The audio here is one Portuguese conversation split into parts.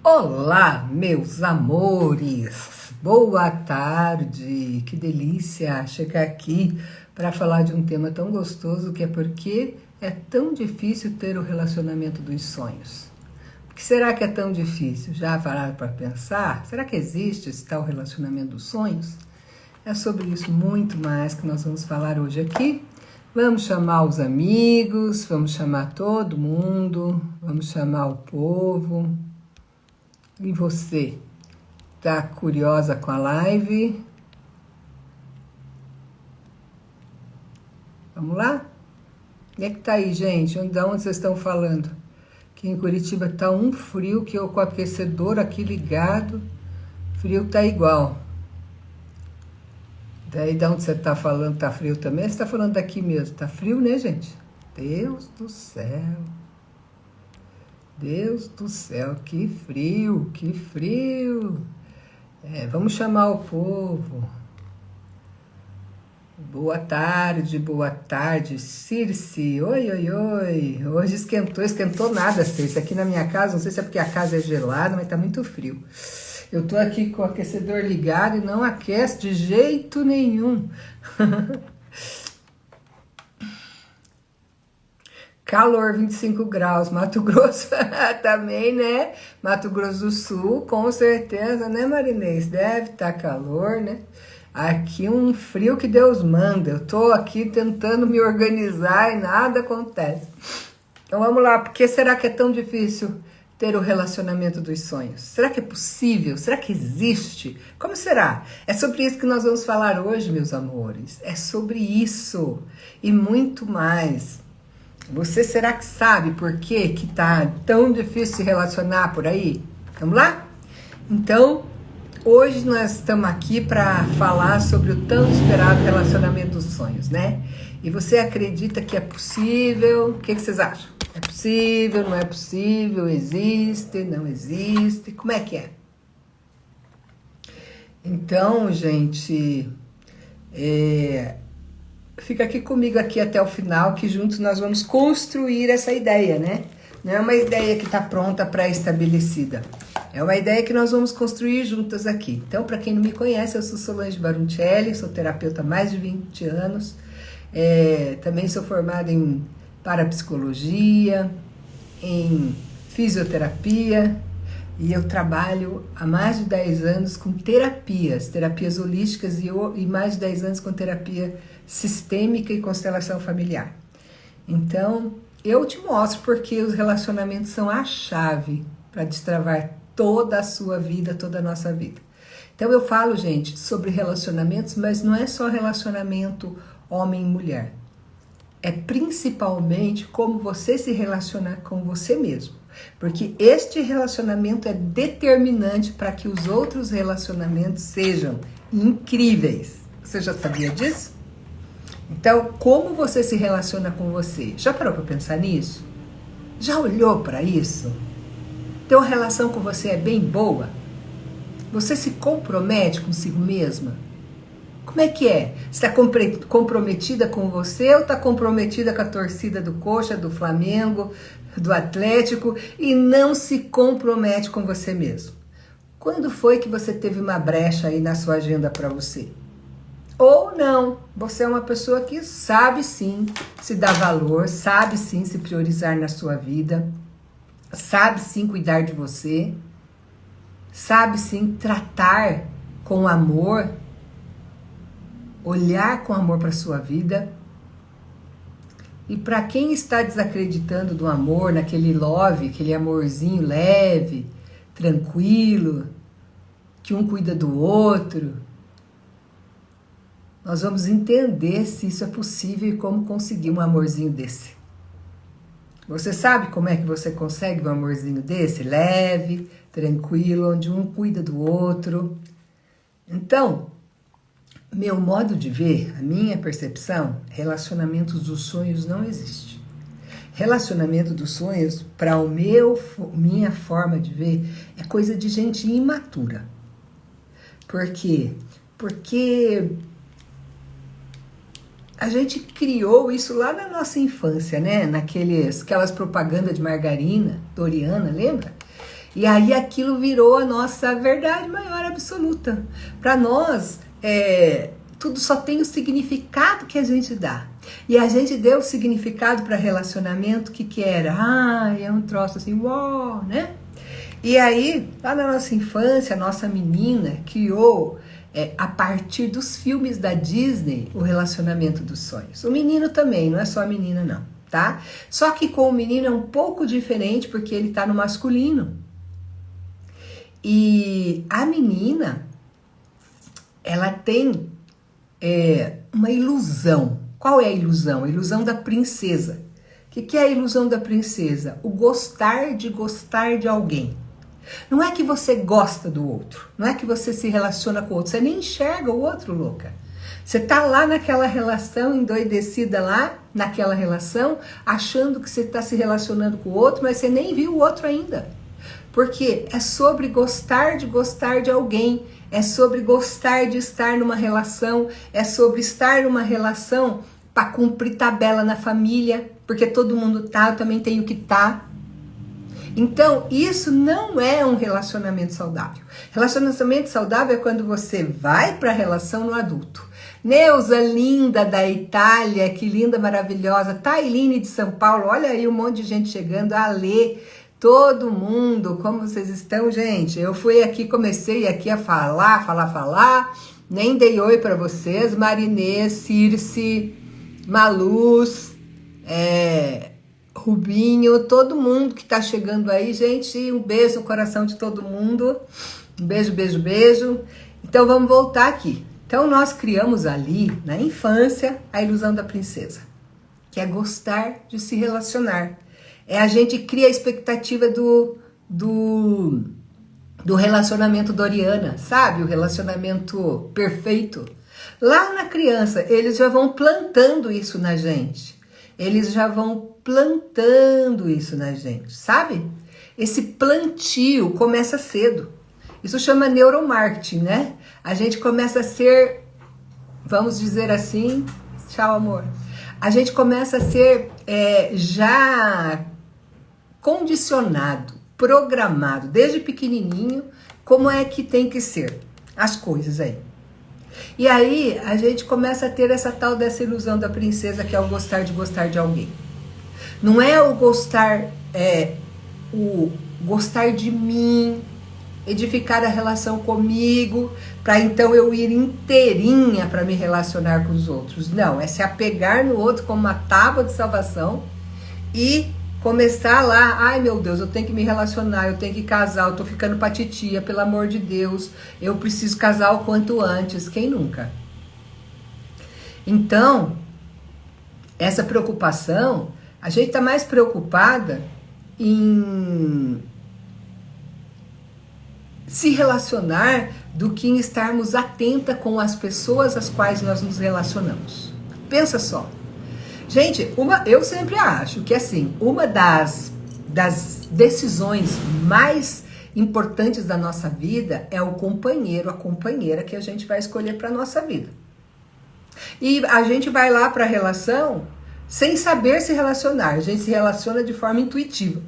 Olá, meus amores! Boa tarde! Que delícia chegar aqui para falar de um tema tão gostoso que é porque é tão difícil ter o relacionamento dos sonhos. Por que será que é tão difícil? Já pararam para pensar? Será que existe esse tal relacionamento dos sonhos? É sobre isso muito mais que nós vamos falar hoje aqui. Vamos chamar os amigos, vamos chamar todo mundo, vamos chamar o povo. E você, tá curiosa com a live? Vamos lá? Como é que tá aí, gente? De onde vocês estão falando? Aqui em Curitiba tá um frio que eu com o aquecedor aqui ligado, frio tá igual. Daí de onde você tá falando, tá frio também? Você tá falando daqui mesmo, tá frio, né, gente? Deus do céu. Deus do céu, que frio, que frio. Vamos chamar o povo. Boa tarde, Circe. Oi, oi, oi. Hoje esquentou nada, Circe. Aqui na minha casa, não sei se é porque a casa é gelada, mas tá muito frio. Eu tô aqui com o aquecedor ligado e não aquece de jeito nenhum. Calor, 25 graus, Mato Grosso também, né? Mato Grosso do Sul, com certeza, né, Marinês? Deve estar calor, né? Aqui um frio que Deus manda. Eu tô aqui tentando me organizar e nada acontece. Então vamos lá, por que será que é tão difícil ter o relacionamento dos sonhos? Será que é possível? Será que existe? Como será? É sobre isso que nós vamos falar hoje, meus amores. É sobre isso e muito mais. Você será que sabe por que tá tão difícil se relacionar por aí? Vamos lá? Então, hoje nós estamos aqui para falar sobre o tão esperado relacionamento dos sonhos, né? E você acredita que é possível? O que vocês acham? É possível, não é possível? Existe, não existe? Como é que é? Então, gente, fica aqui comigo aqui até o final, que juntos nós vamos construir essa ideia, né? Não é uma ideia que está pronta, pré-estabelecida. É uma ideia que nós vamos construir juntas aqui. Então, para quem não me conhece, eu sou Solange Baruncelli, sou terapeuta há mais de 20 anos. Também sou formada em parapsicologia, em fisioterapia, e eu trabalho há mais de 10 anos com terapias holísticas e mais de 10 anos com terapia sistêmica e constelação familiar. Então, eu te mostro porque os relacionamentos são a chave para destravar toda a sua vida, toda a nossa vida. Então eu falo, gente, sobre relacionamentos, mas não é só relacionamento homem e mulher. É principalmente como você se relacionar com você mesmo. Porque este relacionamento é determinante para que os outros relacionamentos sejam incríveis. Você já sabia disso? Então, como você se relaciona com você? Já parou para pensar nisso? Já olhou para isso? Então, a relação com você é bem boa? Você se compromete consigo mesma? Como é que é? Você está comprometida com você ou está comprometida com a torcida do Coxa, do Flamengo, do Atlético e não se compromete com você mesmo? Quando foi que você teve uma brecha aí na sua agenda para você? Ou não, você é uma pessoa que sabe sim se dar valor, sabe sim se priorizar na sua vida, sabe sim cuidar de você, sabe sim tratar com amor, olhar com amor para a sua vida. E para quem está desacreditando do amor, naquele love, aquele amorzinho leve, tranquilo, que um cuida do outro, nós vamos entender se isso é possível e como conseguir um amorzinho desse. Você sabe como é que você consegue um amorzinho desse? Leve, tranquilo, onde um cuida do outro. Então, meu modo de ver, a minha percepção, relacionamentos dos sonhos não existe. Relacionamento dos sonhos, para minha forma de ver, é coisa de gente imatura. Por quê? Porque a gente criou isso lá na nossa infância, né? Aquelas propagandas de margarina, Doriana, lembra? E aí aquilo virou a nossa verdade maior absoluta. Para nós, tudo só tem o significado que a gente dá. E a gente deu o significado para relacionamento que era? É um troço assim, uau, né? E aí, lá na nossa infância, a nossa menina criou, a partir dos filmes da Disney, o relacionamento dos sonhos. O menino também, não é só a menina não, tá? Só que com o menino é um pouco diferente, porque ele tá no masculino. E a menina, ela tem uma ilusão. Qual é a ilusão? A ilusão da princesa. O que é a ilusão da princesa? O gostar de alguém. Não é que você gosta do outro, não é que você se relaciona com o outro, você nem enxerga o outro, louca. Você tá lá naquela relação, endoidecida lá, naquela relação, achando que você está se relacionando com o outro, mas você nem viu o outro ainda. Porque é sobre gostar de alguém, é sobre gostar de estar numa relação, é sobre estar numa relação para cumprir tabela na família, porque todo mundo tá, eu também tenho que tá. Então, isso não é um relacionamento saudável. Relacionamento saudável é quando você vai para a relação no adulto. Neuza, linda da Itália, que linda, maravilhosa. Tailine de São Paulo, olha aí um monte de gente chegando. Alê, todo mundo, como vocês estão, gente? Eu fui aqui, comecei aqui a falar. Nem dei oi para vocês. Marinê, Circe, Maluz, Rubinho, todo mundo que tá chegando aí, gente, um beijo no coração de todo mundo, um beijo, beijo, beijo. Então vamos voltar aqui. Então nós criamos ali, na infância, a ilusão da princesa, que é gostar de se relacionar. A gente cria a expectativa do relacionamento Doriana, sabe? O relacionamento perfeito. Lá na criança, eles já vão plantando isso na gente. Eles já vão plantando isso na gente, sabe? Esse plantio começa cedo. Isso chama neuromarketing, né? A gente começa a ser, vamos dizer assim, tchau amor. A gente começa a ser já condicionado, programado, desde pequenininho, como é que tem que ser as coisas aí. E aí a gente começa a ter essa tal dessa ilusão da princesa, que é o gostar de alguém. Não é o gostar de mim, edificar a relação comigo, para então eu ir inteirinha para me relacionar com os outros. Não, é se apegar no outro como uma tábua de salvação e começar lá, ai meu Deus, eu tenho que me relacionar, eu tenho que casar, eu tô ficando pra titia, pelo amor de Deus, eu preciso casar o quanto antes, quem nunca? Então, essa preocupação, a gente tá mais preocupada em se relacionar do que em estarmos atenta com as pessoas às quais nós nos relacionamos. Pensa só. Gente, eu sempre acho que assim, uma das decisões mais importantes da nossa vida é o companheiro, a companheira que a gente vai escolher para nossa vida. E a gente vai lá para a relação sem saber se relacionar, a gente se relaciona de forma intuitiva.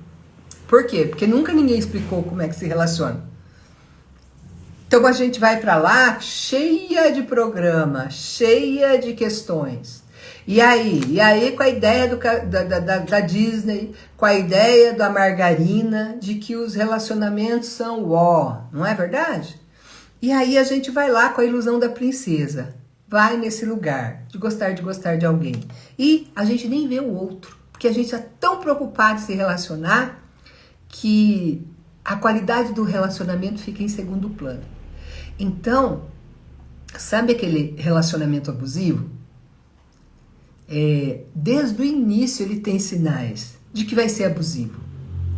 Por quê? Porque nunca ninguém explicou como é que se relaciona. Então a gente vai para lá cheia de programa, cheia de questões. E aí com a ideia da Disney, com a ideia da margarina, de que os relacionamentos são não é verdade? E aí a gente vai lá com a ilusão da princesa, vai nesse lugar de gostar de alguém. E a gente nem vê o outro, porque a gente é tão preocupado em se relacionar que a qualidade do relacionamento fica em segundo plano. Então, sabe aquele relacionamento abusivo? Desde o início ele tem sinais de que vai ser abusivo.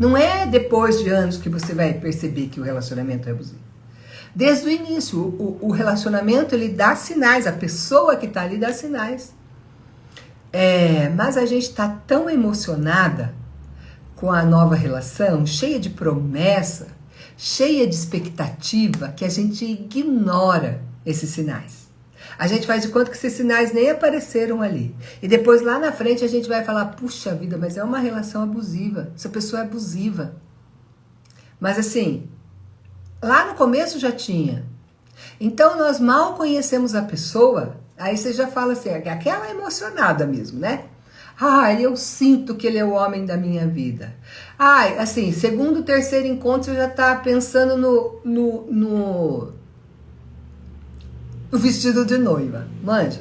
Não é depois de anos que você vai perceber que o relacionamento é abusivo. Desde o início, o relacionamento ele dá sinais, a pessoa que está ali dá sinais. Mas a gente está tão emocionada com a nova relação, cheia de promessa, cheia de expectativa, que a gente ignora esses sinais. A gente faz de conta que esses sinais nem apareceram ali. E depois lá na frente a gente vai falar, puxa vida, mas é uma relação abusiva. Essa pessoa é abusiva. Mas assim, lá no começo já tinha. Então nós mal conhecemos a pessoa, aí você já fala assim, aquela emocionada mesmo, né? Ai, eu sinto que ele é o homem da minha vida. Ai, assim, segundo, terceiro encontro, você já tá pensando no vestido de noiva, manja?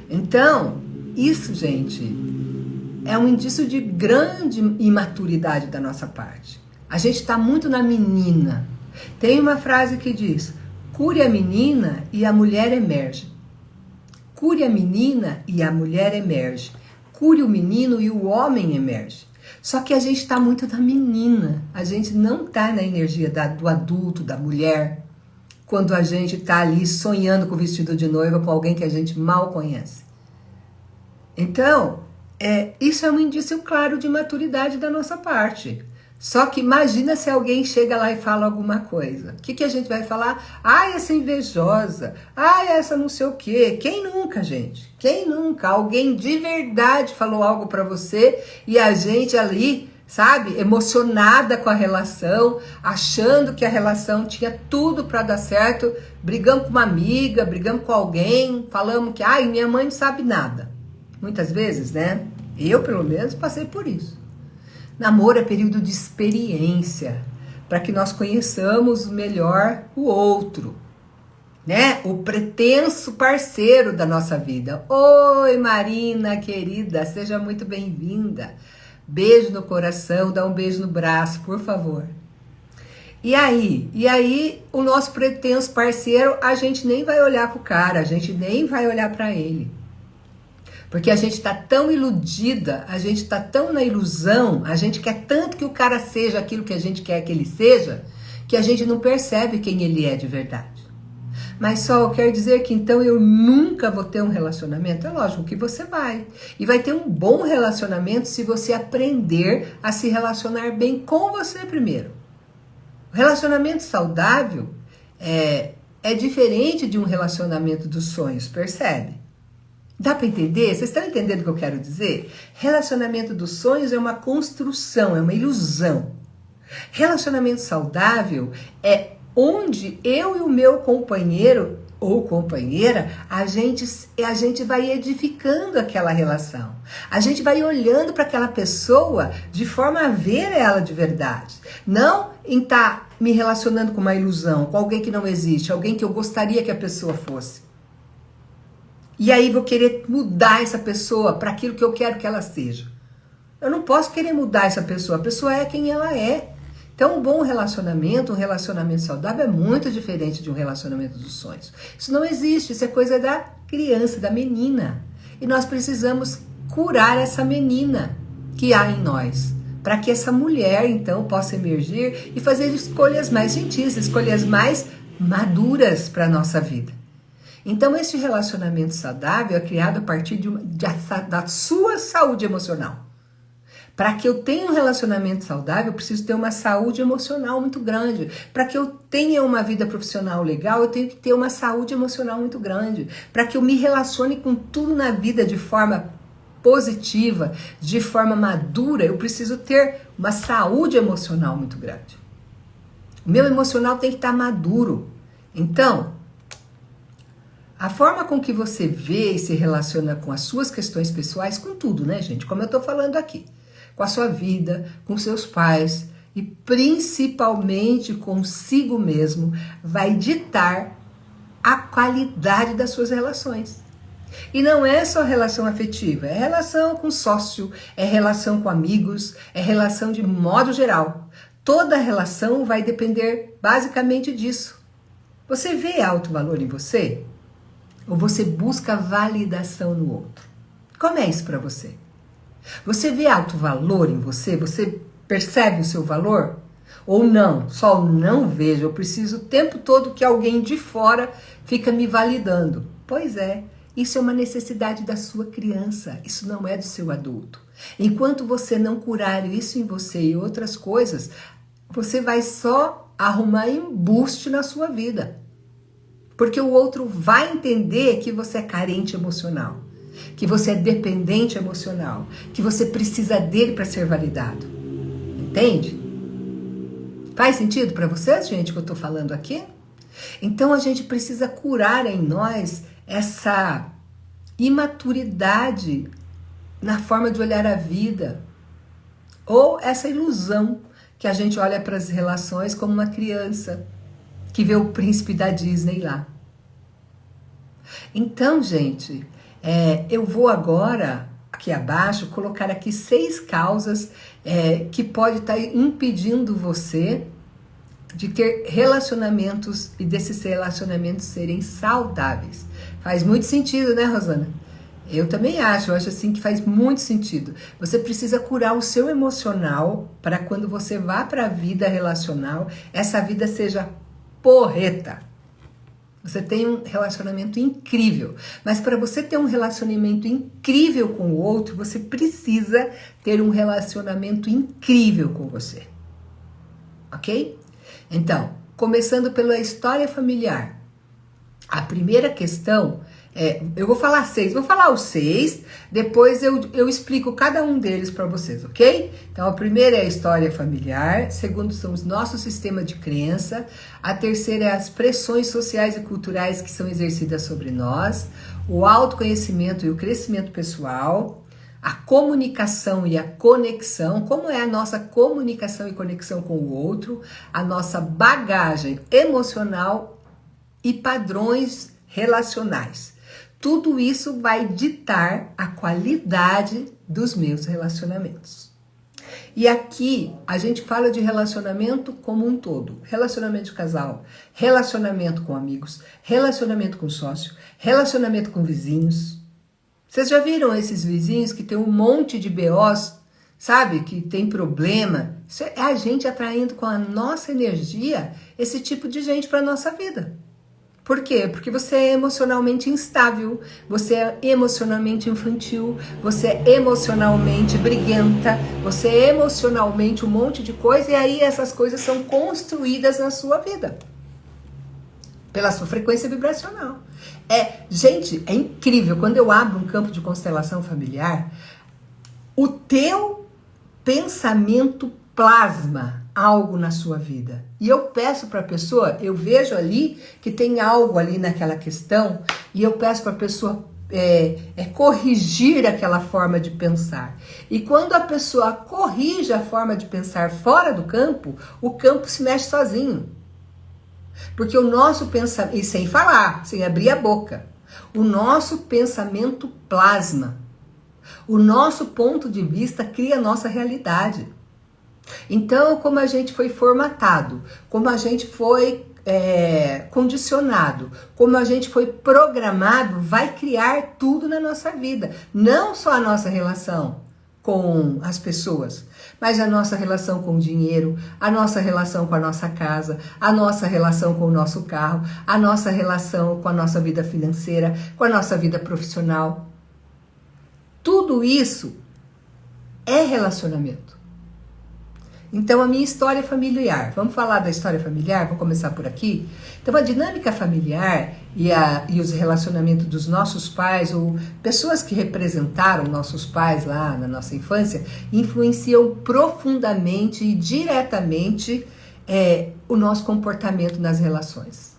Então, isso, gente, é um indício de grande imaturidade da nossa parte. A gente tá muito na menina. Tem uma frase que diz, cure a menina e a mulher emerge. Cure a menina e a mulher emerge. Cure o menino e o homem emerge. Só que a gente está muito na menina. A gente não está na energia do adulto, da mulher. Quando a gente está ali sonhando com o vestido de noiva com alguém que a gente mal conhece. Então, isso é um indício claro de maturidade da nossa parte. Só que imagina se alguém chega lá e fala alguma coisa. O que a gente vai falar? Ai, essa invejosa. Ai, essa não sei o quê. Quem nunca, gente? Quem nunca? Alguém de verdade falou algo pra você e a gente ali, sabe, emocionada com a relação, achando que a relação tinha tudo pra dar certo, brigamos com uma amiga, brigamos com alguém, falamos que, ai, minha mãe não sabe nada. Muitas vezes, né? Eu, pelo menos, passei por isso. Namoro é período de experiência, para que nós conheçamos melhor o outro, né? O pretenso parceiro da nossa vida. Oi, Marina, querida, seja muito bem-vinda. Beijo no coração, dá um beijo no braço, por favor. E aí, o nosso pretenso parceiro, a gente nem vai olhar pro cara, a gente nem vai olhar para ele. Porque a gente está tão iludida, a gente está tão na ilusão, a gente quer tanto que o cara seja aquilo que a gente quer que ele seja, que a gente não percebe quem ele é de verdade. Mas só quer dizer que então eu nunca vou ter um relacionamento? É lógico que você vai. E vai ter um bom relacionamento se você aprender a se relacionar bem com você primeiro. O relacionamento saudável é diferente de um relacionamento dos sonhos, percebe? Dá para entender? Vocês estão entendendo o que eu quero dizer? Relacionamento dos sonhos é uma construção, é uma ilusão. Relacionamento saudável é onde eu e o meu companheiro ou companheira, a gente vai edificando aquela relação. A gente vai olhando para aquela pessoa de forma a ver ela de verdade. Não em estar me relacionando com uma ilusão, com alguém que não existe, alguém que eu gostaria que a pessoa fosse. E aí vou querer mudar essa pessoa para aquilo que eu quero que ela seja. Eu não posso querer mudar essa pessoa. A pessoa é quem ela é. Então, um bom relacionamento, um relacionamento saudável é muito diferente de um relacionamento dos sonhos. Isso não existe, isso é coisa da criança, da menina. E nós precisamos curar essa menina que há em nós, para que essa mulher, então, possa emergir e fazer escolhas mais gentis, escolhas mais maduras para a nossa vida. Então, esse relacionamento saudável é criado a partir da sua saúde emocional. Para que eu tenha um relacionamento saudável, eu preciso ter uma saúde emocional muito grande. Para que eu tenha uma vida profissional legal, eu tenho que ter uma saúde emocional muito grande. Para que eu me relacione com tudo na vida de forma positiva, de forma madura, eu preciso ter uma saúde emocional muito grande. O meu emocional tem que estar maduro. Então, a forma com que você vê e se relaciona com as suas questões pessoais, com tudo, né, gente? Como eu tô falando aqui. Com a sua vida, com seus pais e principalmente consigo mesmo, vai ditar a qualidade das suas relações. E não é só relação afetiva, é relação com sócio, é relação com amigos, é relação de modo geral. Toda relação vai depender basicamente disso. Você vê alto valor em você? Ou você busca validação no outro? Como é isso para você? Você vê alto valor em você? Você percebe o seu valor? Ou não? Só não vejo. Eu preciso o tempo todo que alguém de fora fica me validando. Pois é, isso é uma necessidade da sua criança. Isso não é do seu adulto. Enquanto você não curar isso em você e outras coisas, você vai só arrumar embuste na sua vida. Porque o outro vai entender que você é carente emocional, que você é dependente emocional, que você precisa dele para ser validado. Entende? Faz sentido para vocês, gente, o que eu estou falando aqui? Então a gente precisa curar em nós essa imaturidade na forma de olhar a vida, ou essa ilusão que a gente olha para as relações como uma criança que vê o príncipe da Disney lá. Então, gente, eu vou agora, aqui abaixo, colocar aqui 6 causas que pode estar impedindo você de ter relacionamentos e desses relacionamentos serem saudáveis. Faz muito sentido, né, Rosana? Eu também acho, eu acho assim que faz muito sentido. Você precisa curar o seu emocional para quando você vá para a vida relacional, essa vida seja porreta. Você tem um relacionamento incrível, mas para você ter um relacionamento incrível com o outro, você precisa ter um relacionamento incrível com você. Ok? Então, começando pela história familiar. A primeira questão eu vou falar 6, vou falar os 6, depois eu explico cada um deles para vocês, ok? Então a primeira é a história familiar, segundo são os nossos sistemas de crença, a terceira é as pressões sociais e culturais que são exercidas sobre nós, o autoconhecimento e o crescimento pessoal, a comunicação e a conexão, como é a nossa comunicação e conexão com o outro, a nossa bagagem emocional e padrões relacionais. Tudo isso vai ditar a qualidade dos meus relacionamentos. E aqui a gente fala de relacionamento como um todo. Relacionamento de casal, relacionamento com amigos, relacionamento com sócio, relacionamento com vizinhos. Vocês já viram esses vizinhos que tem um monte de BOs, sabe? Que tem problema. Isso é a gente atraindo com a nossa energia esse tipo de gente para a nossa vida. Por quê? Porque você é emocionalmente instável, você é emocionalmente infantil, você é emocionalmente briguenta, você é emocionalmente um monte de coisa, e aí essas coisas são construídas na sua vida, pela sua frequência vibracional. Gente, é incrível, quando eu abro um campo de constelação familiar, o teu pensamento plasma algo na sua vida. E eu peço para a pessoa, eu vejo ali que tem algo ali naquela questão, e eu peço para a pessoa corrigir aquela forma de pensar. E quando a pessoa corrige a forma de pensar fora do campo, o campo se mexe sozinho. Porque o nosso pensamento, e sem falar, sem abrir a boca, o nosso pensamento plasma. O nosso ponto de vista cria a nossa realidade. Então, como a gente foi formatado, como a gente foi condicionado, como a gente foi programado, vai criar tudo na nossa vida. Não só a nossa relação com as pessoas, mas a nossa relação com o dinheiro, a nossa relação com a nossa casa, a nossa relação com o nosso carro, a nossa relação com a nossa vida financeira, com a nossa vida profissional. Tudo isso é relacionamento. Então, a minha história familiar, vamos falar da história familiar? Vou começar por aqui. Então, a dinâmica familiar e os relacionamentos dos nossos pais, ou pessoas que representaram nossos pais lá na nossa infância, influenciam profundamente e diretamente o nosso comportamento nas relações.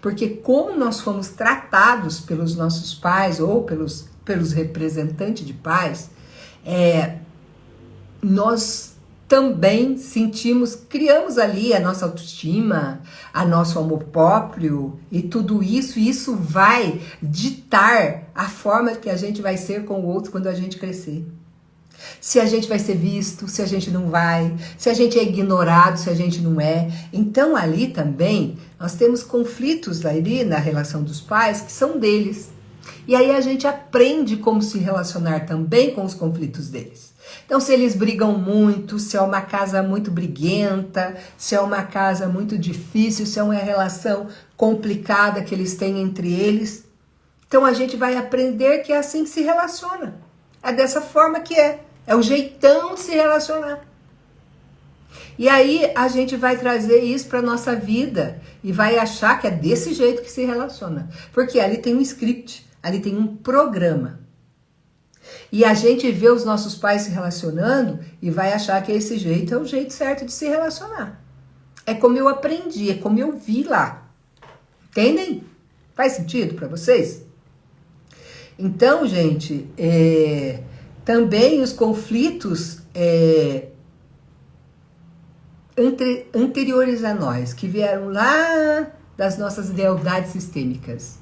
Porque como nós fomos tratados pelos nossos pais ou pelos representantes de pais, nós também criamos ali a nossa autoestima, a nosso amor próprio e tudo isso, e isso vai ditar a forma que a gente vai ser com o outro quando a gente crescer. Se a gente vai ser visto, se a gente não vai, se a gente é ignorado, se a gente não é. Então ali também nós temos conflitos ali na relação dos pais que são deles. E aí a gente aprende como se relacionar também com os conflitos deles. Então, se eles brigam muito, se é uma casa muito briguenta, se é uma casa muito difícil, se é uma relação complicada que eles têm entre eles, então a gente vai aprender que é assim que se relaciona. É dessa forma que é o jeitão de se relacionar. E aí a gente vai trazer isso para nossa vida e vai achar que é desse jeito que se relaciona. Porque ali tem um script, ali tem um programa. E a gente vê os nossos pais se relacionando e vai achar que esse jeito é o jeito certo de se relacionar. É como eu aprendi, é como eu vi lá. Entendem? Faz sentido para vocês? Então, gente, também os conflitos anteriores a nós, que vieram lá das nossas lealdades sistêmicas,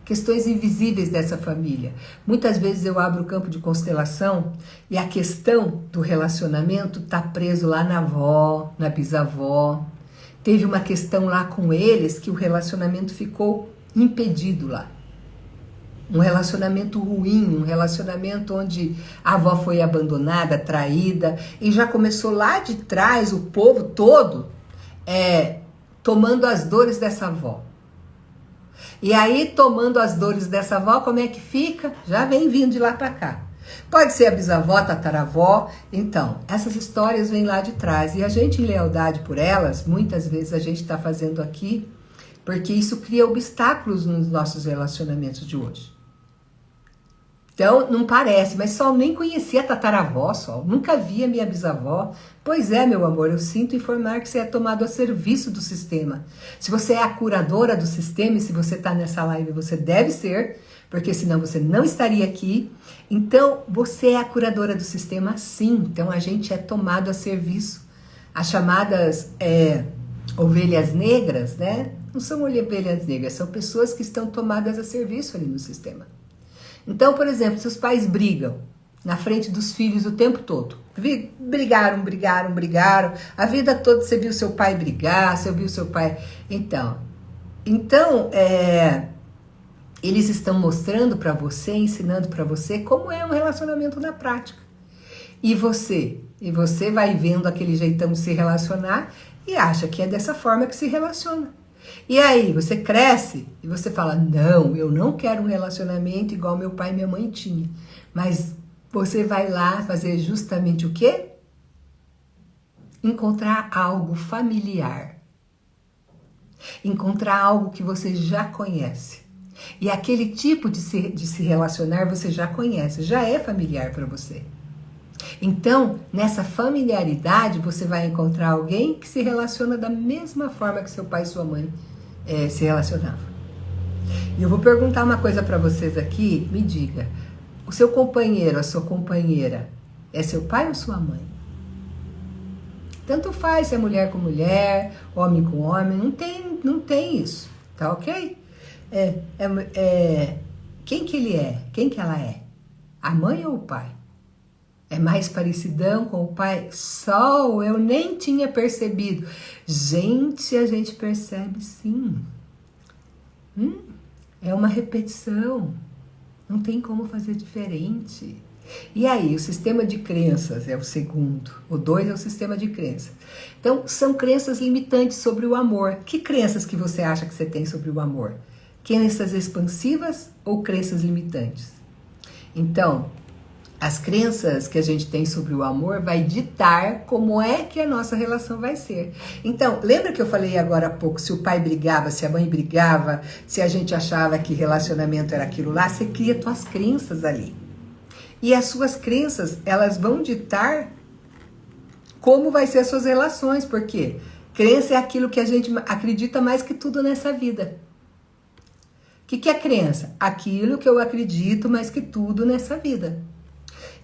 questões invisíveis dessa família. Muitas vezes eu abro o campo de constelação e a questão do relacionamento está preso lá na avó, na bisavó. Teve uma questão lá com eles que o relacionamento ficou impedido lá. Um relacionamento ruim, um relacionamento onde a avó foi abandonada, traída, e já começou lá de trás o povo todo tomando as dores dessa avó. E aí, tomando as dores dessa avó, como é que fica? Já vem vindo de lá para cá. Pode ser a bisavó, tataravó. Então, essas histórias vêm lá de trás. E a gente, em lealdade por elas, muitas vezes a gente está fazendo aqui, porque isso cria obstáculos nos nossos relacionamentos de hoje. Então, não parece, mas Sol nem conhecia a tataravó, Sol. Nunca via minha bisavó. Pois é, meu amor, eu sinto informar que você é tomado a serviço do sistema. Se você é a curadora do sistema, e se você está nessa live, você deve ser, porque senão você não estaria aqui. Então, você é a curadora do sistema, sim. Então, a gente é tomado a serviço. As chamadas ovelhas negras, né? Não são ovelhas negras, são pessoas que estão tomadas a serviço ali no sistema. Então, por exemplo, se os pais brigam na frente dos filhos o tempo todo, brigaram, a vida toda você viu seu pai brigar, você viu seu pai... Então eles estão mostrando para você, ensinando para você como é um relacionamento na prática. E você vai vendo aquele jeitão de se relacionar e acha que é dessa forma que se relaciona. E aí, você cresce e você fala, não, eu não quero um relacionamento igual meu pai e minha mãe tinham. Mas você vai lá fazer justamente o quê? Encontrar algo familiar. Encontrar algo que você já conhece. E aquele tipo de se relacionar você já conhece, já é familiar para você. Então, nessa familiaridade, você vai encontrar alguém que se relaciona da mesma forma que seu pai e sua mãe se relacionavam. E eu vou perguntar uma coisa para vocês aqui, me diga, o seu companheiro, a sua companheira, é seu pai ou sua mãe? Tanto faz se é mulher com mulher, homem com homem, não tem isso, tá ok? Quem que ele é? Quem que ela é? A mãe ou o pai? É mais parecidão com o pai? Sol, eu nem tinha percebido. Gente, a gente percebe sim. É uma repetição. Não tem como fazer diferente. E aí, o sistema de crenças é o segundo. O 2 é o sistema de crenças. Então, são crenças limitantes sobre o amor. Que crenças que você acha que você tem sobre o amor? Crenças expansivas ou crenças limitantes? Então, as crenças que a gente tem sobre o amor vai ditar como é que a nossa relação vai ser. Então, lembra que eu falei agora há pouco, se o pai brigava, se a mãe brigava, se a gente achava que relacionamento era aquilo lá, você cria suas crenças ali. E as suas crenças, elas vão ditar como vai ser as suas relações, porque crença é aquilo que a gente acredita mais que tudo nessa vida. O que é crença? Aquilo que eu acredito mais que tudo nessa vida.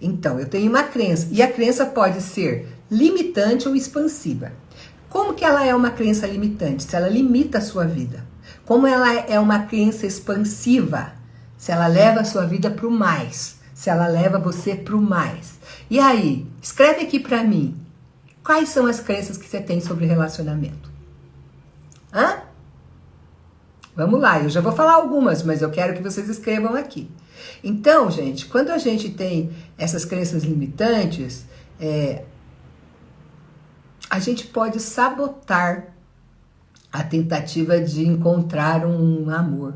Então, eu tenho uma crença, e a crença pode ser limitante ou expansiva. Como que ela é uma crença limitante? Se ela limita a sua vida. Como ela é uma crença expansiva? Se ela leva a sua vida para o mais. Se ela leva você para o mais. E aí, escreve aqui para mim. Quais são as crenças que você tem sobre relacionamento? Vamos lá, eu já vou falar algumas, mas eu quero que vocês escrevam aqui. Então, gente, quando a gente tem essas crenças limitantes, a gente pode sabotar a tentativa de encontrar um amor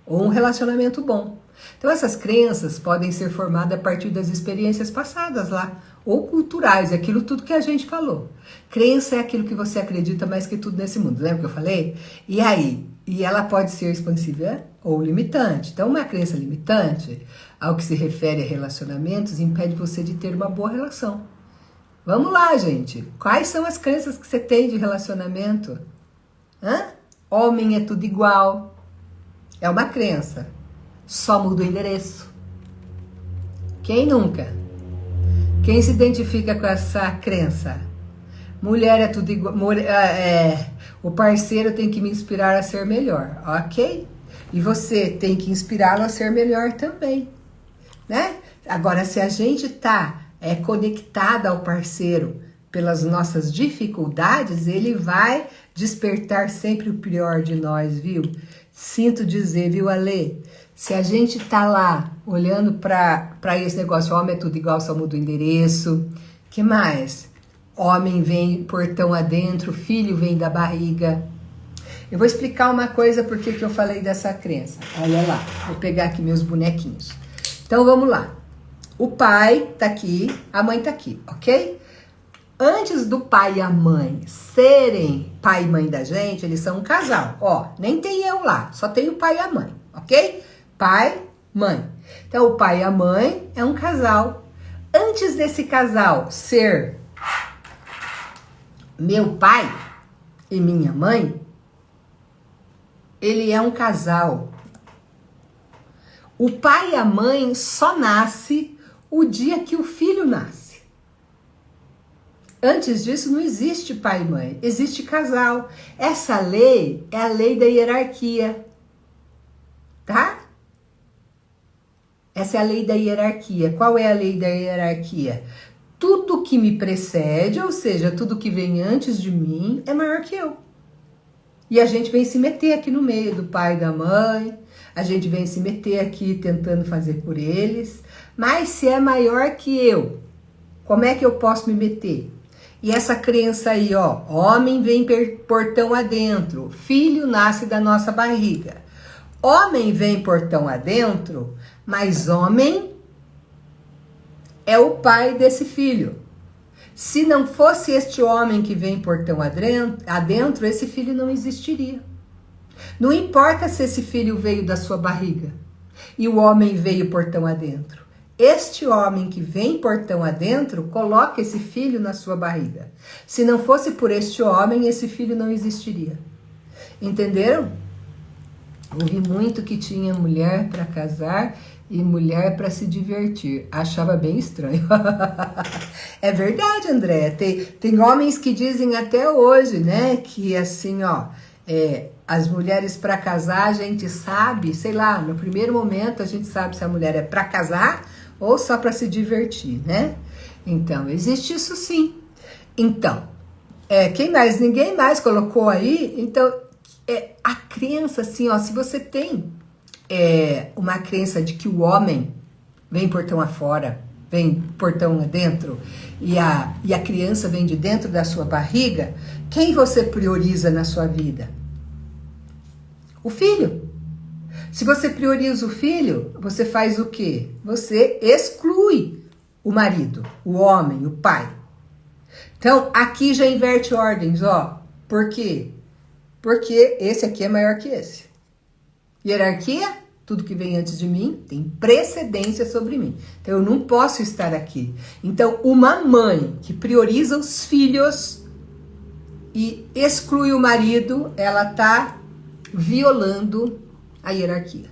ou um relacionamento bom. Então, essas crenças podem ser formadas a partir das experiências passadas lá, ou culturais, aquilo tudo que a gente falou. Crença é aquilo que você acredita mais que tudo nesse mundo, lembra que eu falei? E aí? E ela pode ser expansiva ou limitante. Então, uma crença limitante, ao que se refere a relacionamentos, impede você de ter uma boa relação. Vamos lá, gente. Quais são as crenças que você tem de relacionamento? Homem é tudo igual. É uma crença. Só muda o endereço. Quem nunca? Quem se identifica com essa crença? Mulher é tudo igual. O parceiro tem que me inspirar a ser melhor, ok? E você tem que inspirá-lo a ser melhor também, né? Agora, se a gente está conectada ao parceiro pelas nossas dificuldades, ele vai despertar sempre o pior de nós, viu? Sinto dizer, viu, Ale? Se a gente tá lá olhando para esse negócio, homem é tudo igual, só muda o endereço. Que mais? Homem vem portão adentro, filho vem da barriga. Eu vou explicar uma coisa porque que eu falei dessa crença. Olha lá, vou pegar aqui meus bonequinhos. Então vamos lá. O pai tá aqui, a mãe tá aqui, ok? Antes do pai e a mãe serem pai e mãe da gente, eles são um casal. Ó, nem tem eu lá, só tem o pai e a mãe, ok? Pai, mãe. Então o pai e a mãe é um casal. Antes desse casal ser meu pai e minha mãe, ele é um casal. O pai e a mãe só nasce o dia que o filho nasce. Antes disso não existe pai e mãe, existe casal. Essa lei é a lei da hierarquia, tá? Essa é a lei da hierarquia. Qual é a lei da hierarquia? Tudo que me precede, ou seja, tudo que vem antes de mim, é maior que eu. E a gente vem se meter aqui no meio do pai e da mãe, a gente vem se meter aqui tentando fazer por eles, mas se é maior que eu, como é que eu posso me meter? E essa crença aí, ó, homem vem portão adentro, filho nasce da nossa barriga. Homem vem portão adentro, mas homem é o pai desse filho. Se não fosse este homem que vem portão adentro, esse filho não existiria. Não importa se esse filho veio da sua barriga e o homem veio portão adentro. Este homem que vem portão adentro, coloca esse filho na sua barriga. Se não fosse por este homem, esse filho não existiria. Entenderam? Ouvi muito que tinha mulher para casar e mulher para se divertir. Achava bem estranho. É verdade, André. Tem homens que dizem até hoje, né? Que assim, ó, as mulheres para casar, a gente sabe, sei lá, no primeiro momento a gente sabe se a mulher é para casar ou só para se divertir, né? Então, existe isso sim. Então, quem mais? Ninguém mais colocou aí. Então, a crença, assim, ó, se você tem uma crença de que o homem vem portão afora, vem portão adentro, e a criança vem de dentro da sua barriga, quem você prioriza na sua vida? O filho. Se você prioriza o filho, você faz o quê? Você exclui o marido, o homem, o pai. Então, aqui já inverte ordens, ó. Por quê? Porque esse aqui é maior que esse. Hierarquia, tudo que vem antes de mim tem precedência sobre mim. Então, eu não posso estar aqui. Então, uma mãe que prioriza os filhos e exclui o marido, ela está violando a hierarquia.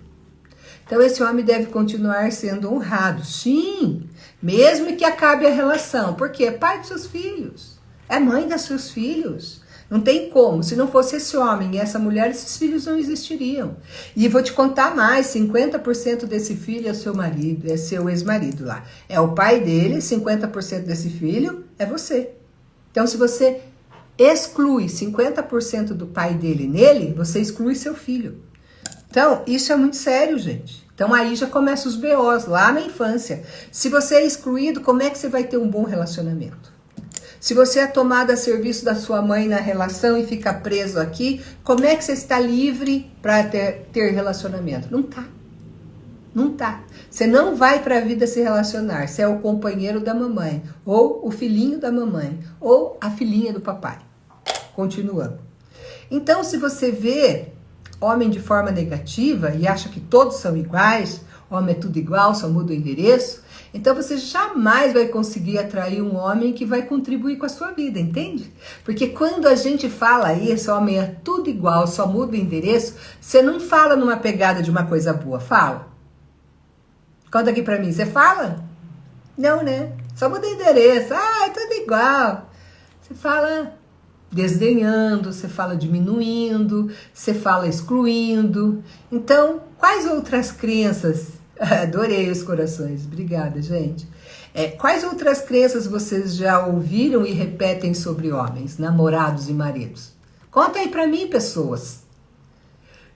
Então, esse homem deve continuar sendo honrado. Sim, mesmo que acabe a relação. Porque é pai dos seus filhos. É mãe dos seus filhos. Não tem como. Se não fosse esse homem e essa mulher, esses filhos não existiriam. E vou te contar mais. 50% desse filho é seu marido, é seu ex-marido lá. É o pai dele, 50% desse filho é você. Então, se você exclui 50% do pai dele nele, você exclui seu filho. Então, isso é muito sério, gente. Então, aí já começa os BOs, lá na infância. Se você é excluído, como é que você vai ter um bom relacionamento? Se você é tomado a serviço da sua mãe na relação e fica preso aqui, como é que você está livre para ter relacionamento? Não tá. Não tá. Você não vai para a vida se relacionar. Você é o companheiro da mamãe, ou o filhinho da mamãe, ou a filhinha do papai. Continuando. Então, se você vê homem de forma negativa e acha que todos são iguais, homem é tudo igual, só muda o endereço, Então você jamais vai conseguir atrair um homem que vai contribuir com a sua vida, entende? Porque quando a gente fala isso, homem é tudo igual, só muda o endereço, você não fala numa pegada de uma coisa boa, fala. Conta aqui pra mim, você fala? Não, né? Só muda o endereço, é tudo igual. Você fala desdenhando, você fala diminuindo, você fala excluindo. Então, quais outras crenças? Adorei os corações, obrigada, gente. Quais outras crenças vocês já ouviram e repetem sobre homens, namorados e maridos? Conta aí pra mim, pessoas.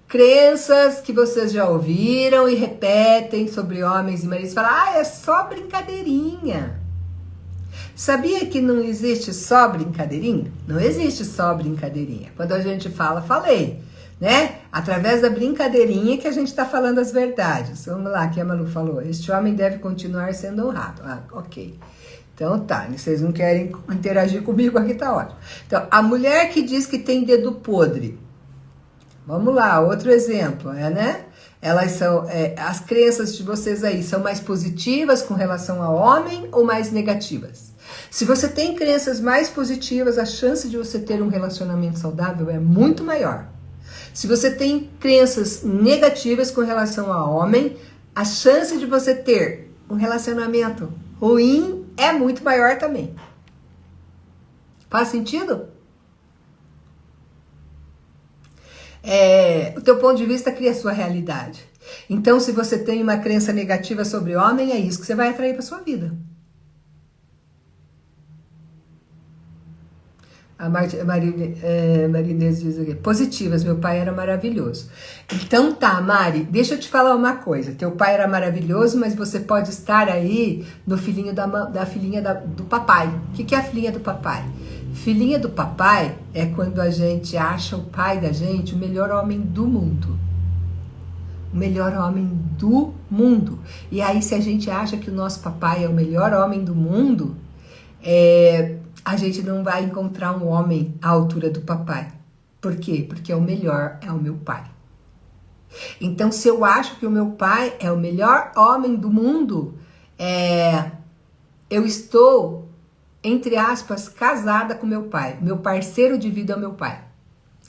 Crenças que vocês já ouviram e repetem sobre homens e maridos. Fala, é só brincadeirinha. Sabia que não existe só brincadeirinha? Não existe só brincadeirinha. Quando a gente fala, falei, né? Através da brincadeirinha que a gente está falando as verdades. Vamos lá, que a Malu falou. Este homem deve continuar sendo honrado. Ok. Então tá, vocês não querem interagir comigo aqui, tá ótimo. Então, a mulher que diz que tem dedo podre. Vamos lá, outro exemplo, né? Elas são, as crenças de vocês aí são mais positivas com relação ao homem ou mais negativas? Se você tem crenças mais positivas, a chance de você ter um relacionamento saudável é muito maior. Se você tem crenças negativas com relação ao homem, a chance de você ter um relacionamento ruim é muito maior também. Faz sentido? O teu ponto de vista cria a sua realidade. Então, se você tem uma crença negativa sobre homem, é isso que você vai atrair para sua vida. A Marinês diz aqui, positivas, meu pai era maravilhoso. Então tá, Mari, deixa eu te falar uma coisa. Teu pai era maravilhoso, mas você pode estar aí no filhinho da filhinha do papai. O que é a filhinha do papai? Filhinha do papai é quando a gente acha o pai da gente o melhor homem do mundo. O melhor homem do mundo. E aí, se a gente acha que o nosso papai é o melhor homem do mundo, a gente não vai encontrar um homem à altura do papai. Por quê? Porque o melhor é o meu pai. Então, se eu acho que o meu pai é o melhor homem do mundo, eu estou, entre aspas, casada com meu pai. Meu parceiro de vida é o meu pai.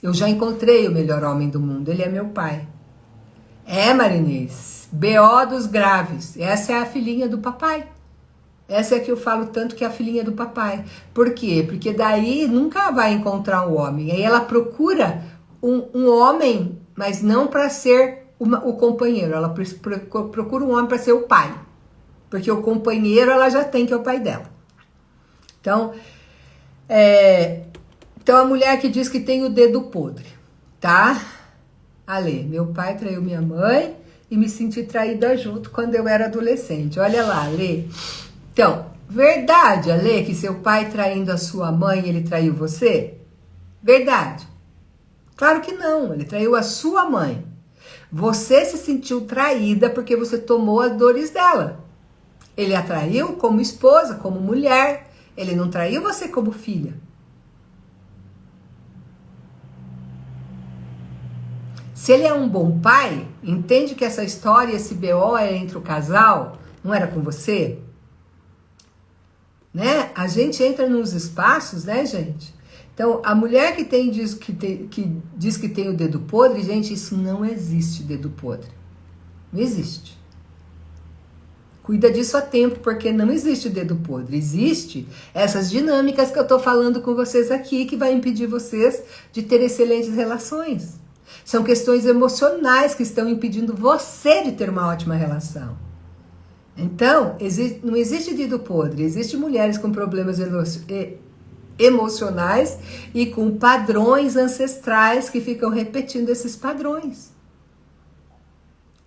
Eu já encontrei o melhor homem do mundo, ele é meu pai. Marinês, BO dos graves, essa é a filhinha do papai. Essa é a que eu falo tanto que é a filhinha do papai. Por quê? Porque daí nunca vai encontrar um homem. Aí ela procura um homem, mas não para ser o companheiro. Ela procura um homem para ser o pai. Porque o companheiro ela já tem, que é o pai dela. Então a mulher que diz que tem o dedo podre, tá? Ale, meu pai traiu minha mãe e me senti traída junto quando eu era adolescente. Olha lá, Ale. Então, verdade, Ale, que seu pai traindo a sua mãe, ele traiu você? Verdade. Claro que não, ele traiu a sua mãe. Você se sentiu traída porque você tomou as dores dela. Ele a traiu como esposa, como mulher. Ele não traiu você como filha. Se ele é um bom pai, entende que essa história, esse BO é entre o casal, não era com você? Né? A gente entra nos espaços, né, gente? Então, a mulher que diz que tem o dedo podre, gente, isso não existe, dedo podre. Não existe. Cuida disso a tempo, porque não existe o dedo podre. Existe essas dinâmicas que eu tô falando com vocês aqui, que vai impedir vocês de ter excelentes relações. São questões emocionais que estão impedindo você de ter uma ótima relação. Então, não existe dedo podre, existem mulheres com problemas emocionais e com padrões ancestrais que ficam repetindo esses padrões.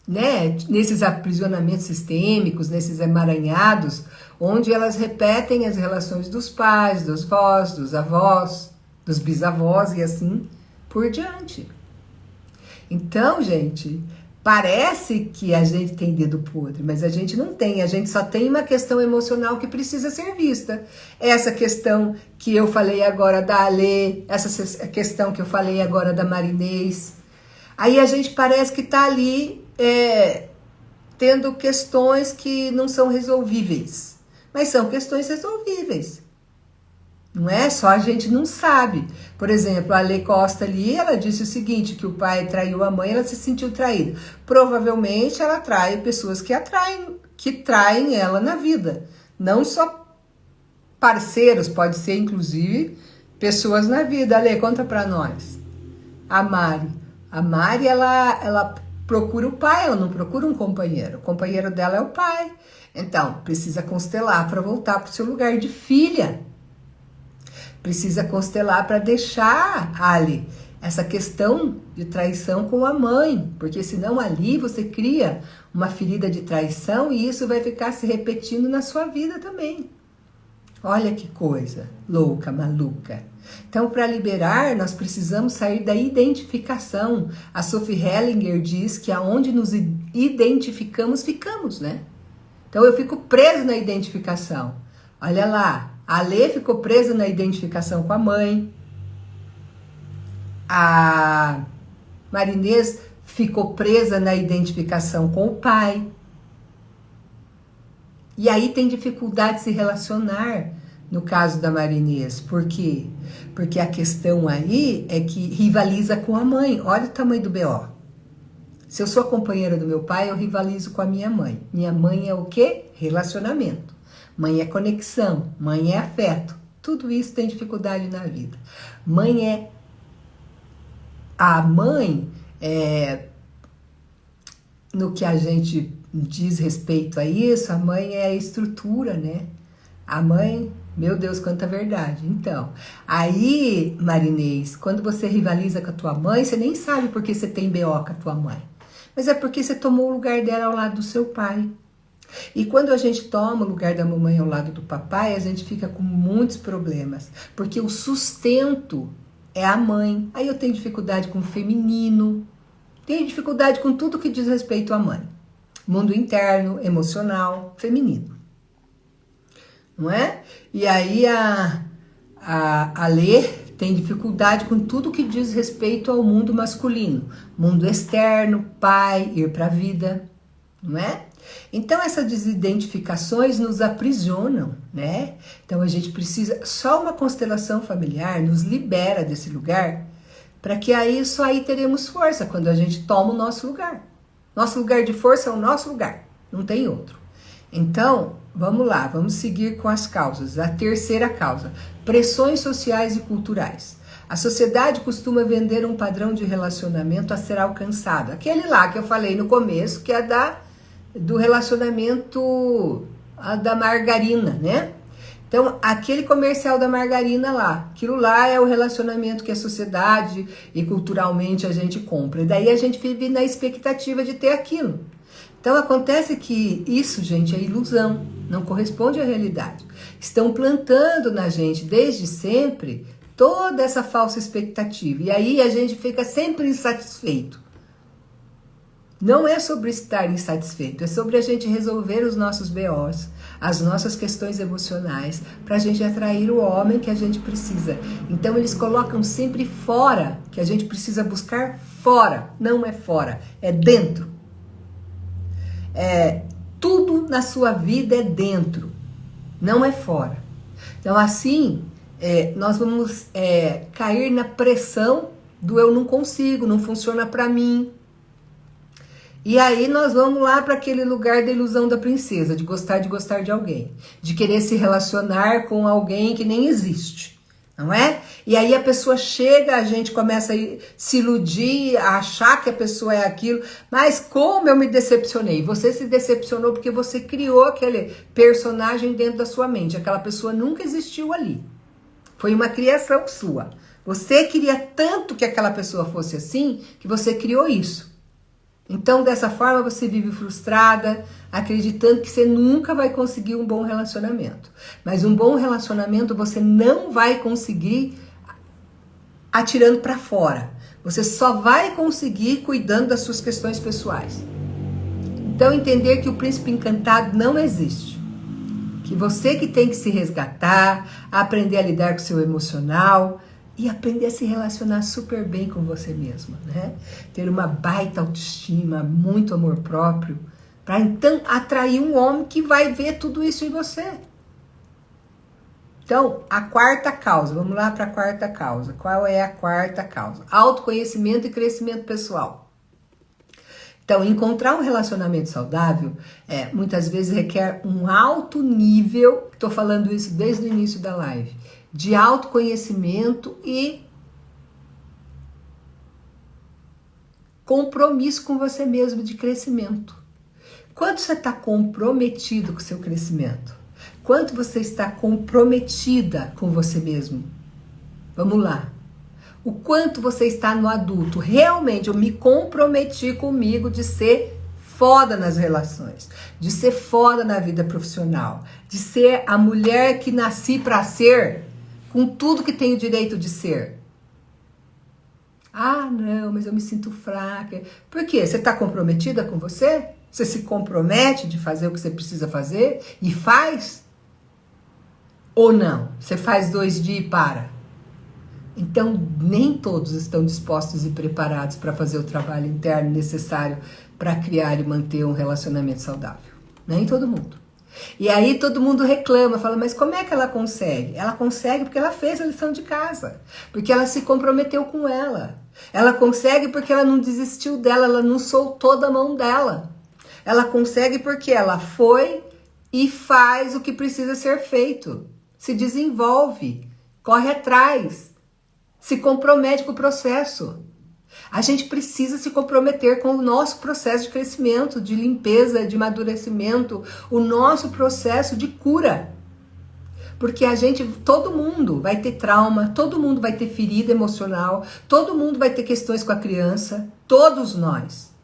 Né? Nesses aprisionamentos sistêmicos, nesses emaranhados, onde elas repetem as relações dos pais, dos avós, dos avós, dos bisavós e assim por diante. Então, gente, parece que a gente tem dedo podre, mas a gente não tem. A gente só tem uma questão emocional que precisa ser vista. Essa questão que eu falei agora da Ale, essa questão que eu falei agora da Marinês. Aí a gente parece que tá ali tendo questões que não são resolvíveis, mas são questões resolvíveis. Não é? Só a gente não sabe. Por exemplo, a Lê Costa ali, ela disse o seguinte, que o pai traiu a mãe, ela se sentiu traída. Provavelmente ela trai pessoas que traem ela na vida. Não só parceiros, pode ser inclusive pessoas na vida. Lê, conta pra nós. A Mari. A Mari, ela procura o pai, ela não procura um companheiro. O companheiro dela é o pai. Então, precisa constelar para voltar pro seu lugar de filha. Precisa constelar para deixar ali essa questão de traição com a mãe, porque senão ali você cria uma ferida de traição e isso vai ficar se repetindo na sua vida também. Olha que coisa louca, maluca. Então, para liberar, nós precisamos sair da identificação. A Sophie Hellinger diz que aonde nos identificamos, ficamos, né? Então, eu fico preso na identificação. Olha lá. A Lê ficou presa na identificação com a mãe. A Marinês ficou presa na identificação com o pai. E aí tem dificuldade de se relacionar no caso da Marinês. Por quê? Porque a questão aí é que rivaliza com a mãe. Olha o tamanho do BO. Se eu sou a companheira do meu pai, eu rivalizo com a minha mãe. Minha mãe é o quê? Relacionamento. Mãe é conexão, mãe é afeto. Tudo isso tem dificuldade na vida. A mãe no que a gente diz respeito a isso, a mãe é a estrutura, né? A mãe, meu Deus, quanta verdade. Então, aí, Marinês, quando você rivaliza com a tua mãe, você nem sabe por que você tem BO com a tua mãe. Mas é porque você tomou o lugar dela ao lado do seu pai. E quando a gente toma o lugar da mamãe ao lado do papai, a gente fica com muitos problemas, porque o sustento é a mãe. Aí eu tenho dificuldade com o feminino, tenho dificuldade com tudo que diz respeito à mãe. Mundo interno, emocional, feminino. Não é? E aí a Lê tem dificuldade com tudo que diz respeito ao mundo masculino. Mundo externo, pai, ir para a vida, não é? Então essas desidentificações nos aprisionam, né? Então a gente precisa, só uma constelação familiar nos libera desse lugar, para que aí só aí teremos força quando a gente toma o nosso lugar. Nosso lugar de força é o nosso lugar, não tem outro. Então, vamos lá, vamos seguir com as causas. A terceira causa, pressões sociais e culturais. A sociedade costuma vender um padrão de relacionamento a ser alcançado. Aquele lá que eu falei no começo, que é do relacionamento da margarina, né? Então, aquele comercial da margarina lá, aquilo lá é o relacionamento que a sociedade e culturalmente a gente compra. E daí a gente vive na expectativa de ter aquilo. Então, acontece que isso, gente, é ilusão, não corresponde à realidade. Estão plantando na gente, desde sempre, toda essa falsa expectativa. E aí a gente fica sempre insatisfeito. Não é sobre estar insatisfeito, é sobre a gente resolver os nossos BOs, as nossas questões emocionais, para a gente atrair o homem que a gente precisa. Então eles colocam sempre fora, que a gente precisa buscar fora, não é fora, é dentro. Tudo na sua vida é dentro, não é fora. Então assim, nós vamos cair na pressão do eu não consigo, não funciona para mim. E aí nós vamos lá para aquele lugar da ilusão da princesa, de gostar de alguém, de querer se relacionar com alguém que nem existe, não é? E aí a pessoa chega, a gente começa a se iludir, a achar que a pessoa é aquilo, mas como eu me decepcionei? Você se decepcionou porque você criou aquele personagem dentro da sua mente, aquela pessoa nunca existiu ali, foi uma criação sua. Você queria tanto que aquela pessoa fosse assim, que você criou isso. Então, dessa forma, você vive frustrada, acreditando que você nunca vai conseguir um bom relacionamento. Mas um bom relacionamento você não vai conseguir atirando para fora. Você só vai conseguir cuidando das suas questões pessoais. Então, entender que o príncipe encantado não existe. Que você que tem que se resgatar, aprender a lidar com o seu emocional, e aprender a se relacionar super bem com você mesma, né? Ter uma baita autoestima, muito amor próprio, para então atrair um homem que vai ver tudo isso em você. Então, a quarta causa, vamos lá para a quarta causa. Qual é a quarta causa? Autoconhecimento e crescimento pessoal. Então, encontrar um relacionamento saudável, muitas vezes requer um alto nível, estou falando isso desde o início da live, de autoconhecimento e compromisso com você mesmo, de crescimento. Quanto você está comprometido com o seu crescimento? Quanto você está comprometida com você mesmo? Vamos lá. O quanto você está no adulto. Realmente, eu me comprometi comigo de ser foda nas relações, de ser foda na vida profissional, de ser a mulher que nasci para ser, com tudo que tenho direito de ser. Ah, não, mas eu me sinto fraca. Por quê? Você está comprometida com você? Você se compromete de fazer o que você precisa fazer e faz? Ou não? Você faz 2 dias e para. Então, nem todos estão dispostos e preparados para fazer o trabalho interno necessário para criar e manter um relacionamento saudável. Nem todo mundo. E aí todo mundo reclama, fala, mas como é que ela consegue? Ela consegue porque ela fez a lição de casa, porque ela se comprometeu com ela. Ela consegue porque ela não desistiu dela, ela não soltou da mão dela. Ela consegue porque ela foi e faz o que precisa ser feito. Se desenvolve, corre atrás, se compromete com o processo. A gente precisa se comprometer com o nosso processo de crescimento, de limpeza, de amadurecimento, o nosso processo de cura. Porque todo mundo vai ter trauma, todo mundo vai ter ferida emocional, todo mundo vai ter questões com a criança, todos nós.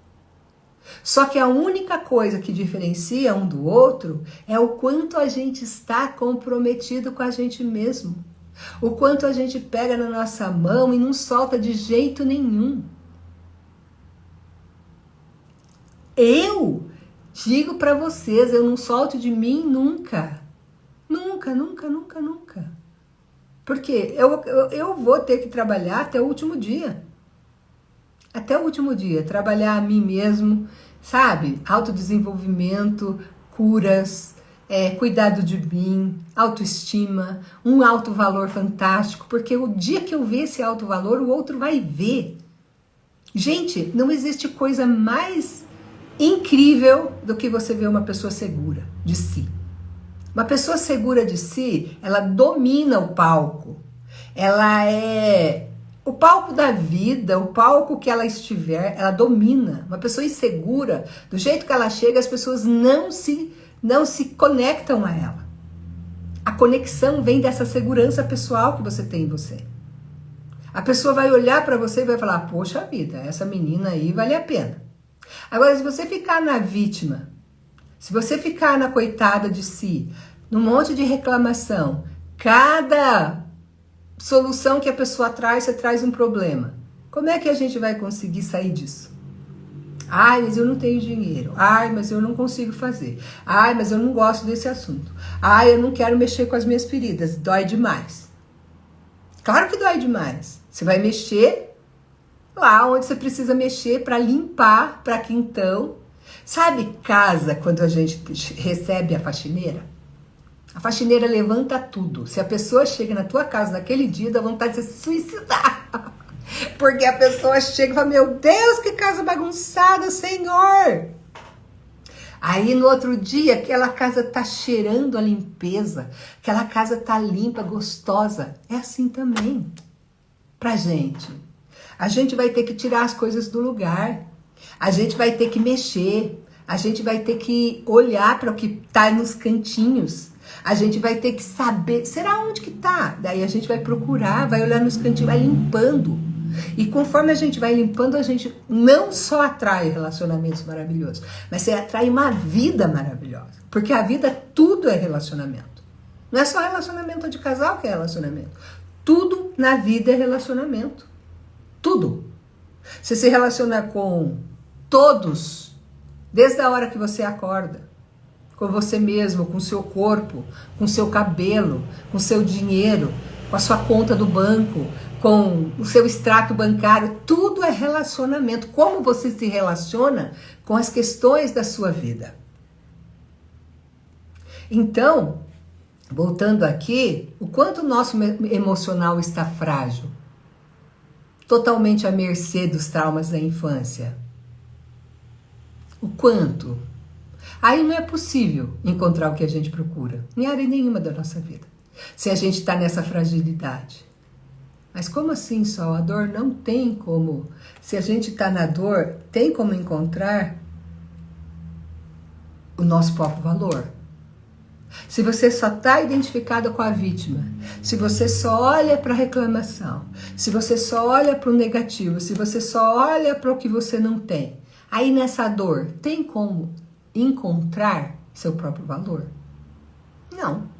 Só que a única coisa que diferencia um do outro é o quanto a gente está comprometido com a gente mesmo. O quanto a gente pega na nossa mão e não solta de jeito nenhum. Eu digo para vocês, eu não solto de mim nunca. Nunca, nunca, nunca, nunca. Porque eu vou ter que trabalhar até o último dia. Até o último dia. Trabalhar a mim mesmo, sabe? Autodesenvolvimento, curas, cuidado de mim, autoestima, um alto valor fantástico. Porque o dia que eu ver esse alto valor, o outro vai ver. Gente, não existe coisa mais incrível do que você ver uma pessoa segura de si. Uma pessoa segura de si, ela domina o palco. Ela é o palco da vida, o palco que ela estiver, ela domina. Uma pessoa insegura, do jeito que ela chega, as pessoas não se conectam a ela. A conexão vem dessa segurança pessoal que você tem em você. A pessoa vai olhar para você e vai falar, poxa vida, essa menina aí vale a pena. Agora, se você ficar na vítima, se você ficar na coitada de si, num monte de reclamação, cada solução que a pessoa traz, você traz um problema. Como é que a gente vai conseguir sair disso? Ai, mas eu não tenho dinheiro. Ai, mas eu não consigo fazer. Ai, mas eu não gosto desse assunto. Ai, eu não quero mexer com as minhas feridas. Dói demais. Claro que dói demais. Você vai mexer lá onde você precisa mexer para limpar, para que então... Sabe casa quando a gente recebe a faxineira? A faxineira levanta tudo. Se a pessoa chega na tua casa naquele dia, dá vontade de se suicidar. Porque a pessoa chega e fala, meu Deus, que casa bagunçada, Senhor. Aí no outro dia, aquela casa tá cheirando a limpeza, aquela casa tá limpa, gostosa. É assim também pra gente. A gente vai ter que tirar as coisas do lugar. A gente vai ter que mexer. A gente vai ter que olhar para o que tá nos cantinhos. A gente vai ter que saber, será onde que tá? Daí a gente vai procurar, vai olhar nos cantinhos, vai limpando. E conforme a gente vai limpando, a gente não só atrai relacionamentos maravilhosos, mas você atrai uma vida maravilhosa. Porque a vida, tudo é relacionamento. Não é só relacionamento de casal que é relacionamento. Tudo na vida é relacionamento. Tudo. Você se relaciona com todos, desde a hora que você acorda. Com você mesmo, com seu corpo, com seu cabelo, com seu dinheiro, com a sua conta do banco, com o seu extrato bancário, tudo é relacionamento. Como você se relaciona com as questões da sua vida. Então, voltando aqui, o quanto o nosso emocional está frágil, totalmente à mercê dos traumas da infância. O quanto? Aí não é possível encontrar o que a gente procura, em área nenhuma da nossa vida, se a gente está nessa fragilidade. Mas como assim, Sol? A dor não tem como. Se a gente está na dor, tem como encontrar o nosso próprio valor. Se você só está identificado com a vítima, se você só olha para a reclamação, se você só olha para o negativo, se você só olha para o que você não tem, aí nessa dor, tem como encontrar seu próprio valor? Não.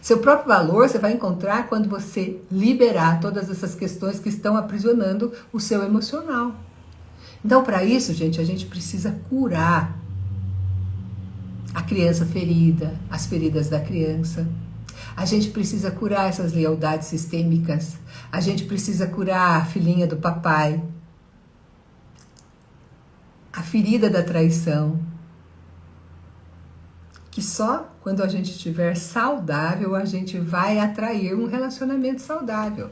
Seu próprio valor você vai encontrar quando você liberar todas essas questões que estão aprisionando o seu emocional. Então, para isso, gente, a gente precisa curar a criança ferida, as feridas da criança. A gente precisa curar essas lealdades sistêmicas. A gente precisa curar a filhinha do papai, a ferida da traição. Que só quando a gente estiver saudável, a gente vai atrair um relacionamento saudável.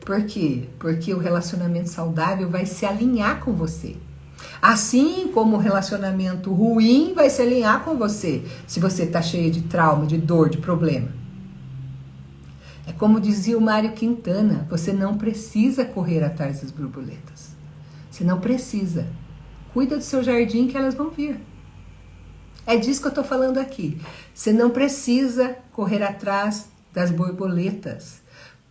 Por quê? Porque o relacionamento saudável vai se alinhar com você. Assim como o relacionamento ruim vai se alinhar com você, se você está cheio de trauma, de dor, de problema. É como dizia o Mário Quintana, você não precisa correr atrás das borboletas. Você não precisa. Cuida do seu jardim que elas vão vir. É disso que eu estou falando aqui. Você não precisa correr atrás das borboletas.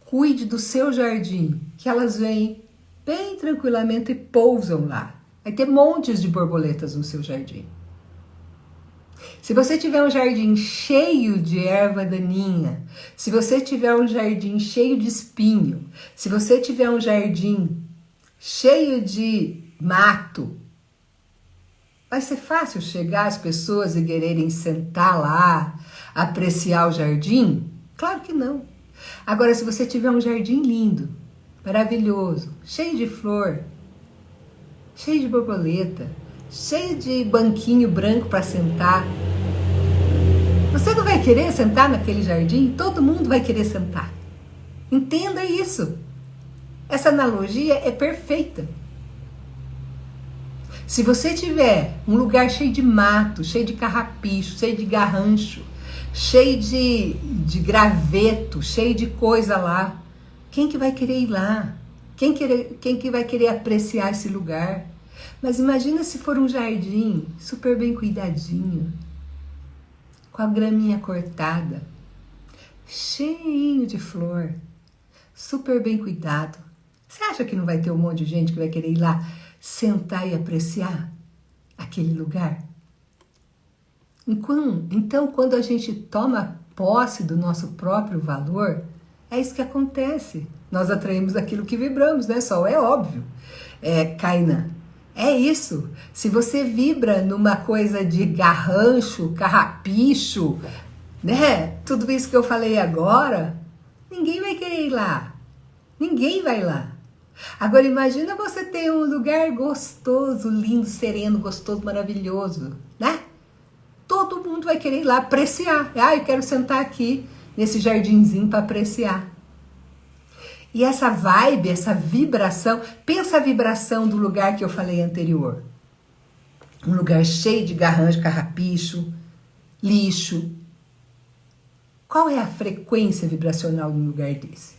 Cuide do seu jardim, que elas vêm bem tranquilamente e pousam lá. Vai ter montes de borboletas no seu jardim. Se você tiver um jardim cheio de erva daninha, se você tiver um jardim cheio de espinho, se você tiver um jardim cheio de mato, vai ser fácil chegar as pessoas e quererem sentar lá, apreciar o jardim? Claro que não. Agora, se você tiver um jardim lindo, maravilhoso, cheio de flor, cheio de borboleta, cheio de banquinho branco para sentar, você não vai querer sentar naquele jardim? Todo mundo vai querer sentar. Entenda isso. Essa analogia é perfeita. Se você tiver um lugar cheio de mato, cheio de carrapicho, cheio de garrancho, cheio de graveto, cheio de coisa lá, quem que vai querer ir lá? Quem que vai querer apreciar esse lugar? Mas imagina se for um jardim super bem cuidadinho, com a graminha cortada, cheinho de flor, super bem cuidado. Você acha que não vai ter um monte de gente que vai querer ir lá sentar e apreciar aquele lugar? Então, quando a gente toma posse do nosso próprio valor, é isso que acontece. Nós atraímos aquilo que vibramos, né, Sol? É óbvio. Kainan, é isso. Se você vibra numa coisa de garrancho, carrapicho, né? Tudo isso que eu falei agora, ninguém vai querer ir lá. Ninguém vai lá. Agora imagina você ter um lugar gostoso, lindo, sereno, gostoso, maravilhoso, né? Todo mundo vai querer ir lá apreciar. Eu quero sentar aqui nesse jardinzinho para apreciar. E essa vibe, essa vibração, pensa a vibração do lugar que eu falei anterior. Um lugar cheio de garrancho, carrapicho, lixo. Qual é a frequência vibracional de um lugar desse?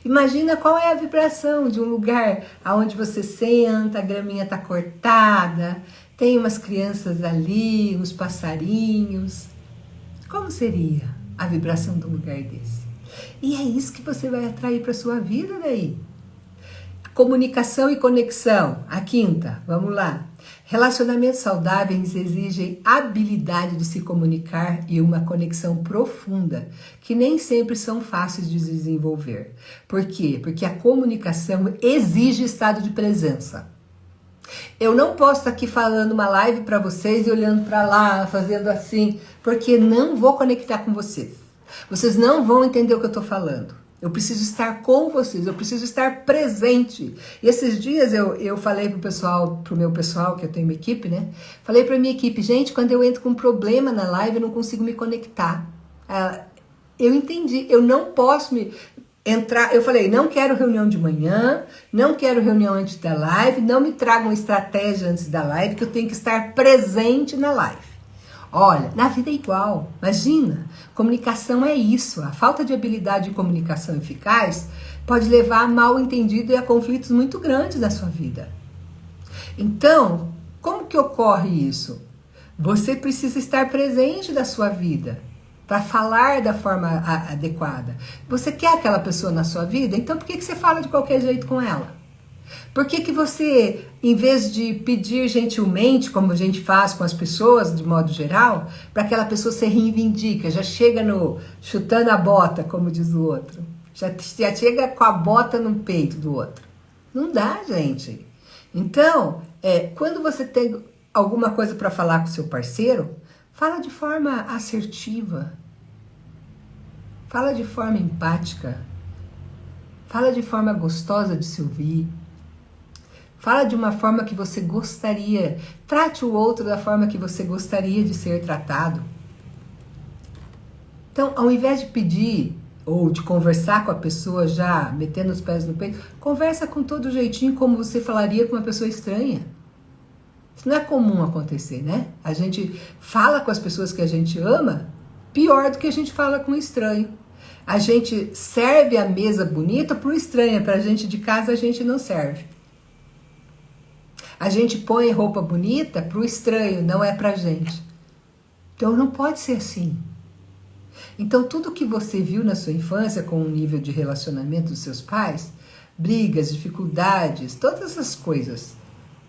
Imagina qual é a vibração de um lugar onde você senta, a graminha está cortada, tem umas crianças ali, uns passarinhos. Como seria a vibração de um lugar desse? E é isso que você vai atrair para a sua vida daí. Comunicação e conexão. A quinta, vamos lá. Relacionamentos saudáveis exigem habilidade de se comunicar e uma conexão profunda, que nem sempre são fáceis de desenvolver. Por quê? Porque a comunicação exige estado de presença. Eu não posso estar aqui falando uma live para vocês e olhando para lá, fazendo assim, porque não vou conectar com vocês. Vocês não vão entender o que eu estou falando. Eu preciso estar com vocês, eu preciso estar presente. E esses dias eu falei pro meu pessoal, que eu tenho uma equipe, né? Falei pra minha equipe, gente, quando eu entro com um problema na live, eu não consigo me conectar. Eu entendi, eu não posso entrar. Eu falei, não quero reunião de manhã, não quero reunião antes da live, não me tragam estratégia antes da live, que eu tenho que estar presente na live. Olha, na vida é igual, imagina, comunicação é isso, a falta de habilidade de comunicação eficaz pode levar a mal entendido e a conflitos muito grandes na sua vida. Então, como que ocorre isso? Você precisa estar presente da sua vida, para falar da forma adequada. Você quer aquela pessoa na sua vida? Então por que você fala de qualquer jeito com ela? Por que você, em vez de pedir gentilmente, como a gente faz com as pessoas de modo geral, para aquela pessoa se reivindica, já chega chutando a bota, como diz o outro, já chega com a bota no peito do outro? Não dá, gente. Então, quando você tem alguma coisa para falar com seu parceiro, fala de forma assertiva, fala de forma empática, fala de forma gostosa de se ouvir, fala de uma forma que você gostaria, trate o outro da forma que você gostaria de ser tratado. Então, ao invés de pedir ou de conversar com a pessoa já metendo os pés no peito, conversa com todo jeitinho como você falaria com uma pessoa estranha. Isso não é comum acontecer, né? A gente fala com as pessoas que a gente ama pior do que a gente fala com um estranho. A gente serve a mesa bonita para o estranho, para a gente de casa a gente não serve. A gente põe roupa bonita para o estranho, não é para a gente. Então não pode ser assim. Então tudo que você viu na sua infância com o nível de relacionamento dos seus pais, brigas, dificuldades, todas essas coisas,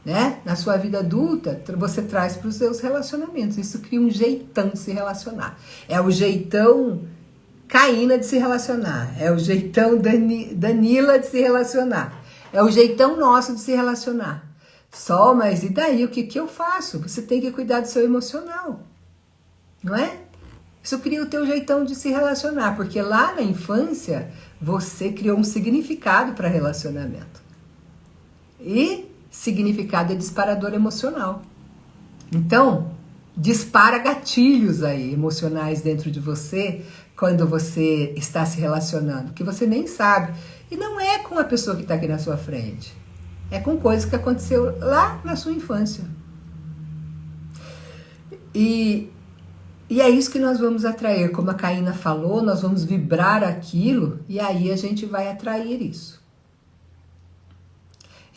né? Na sua vida adulta, você traz para os seus relacionamentos. Isso cria um jeitão de se relacionar. É o jeitão Caína de se relacionar. É o jeitão Danila de se relacionar. É o jeitão nosso de se relacionar. Só, mas e daí? O que eu faço? Você tem que cuidar do seu emocional. Não é? Isso cria o teu jeitão de se relacionar. Porque lá na infância, você criou um significado para relacionamento. E significado é disparador emocional. Então, dispara gatilhos aí emocionais dentro de você quando você está se relacionando, que você nem sabe. E não é com a pessoa que está aqui na sua frente. É com coisas que aconteceu lá na sua infância. E é isso que nós vamos atrair. Como a Caína falou, nós vamos vibrar aquilo e aí a gente vai atrair isso.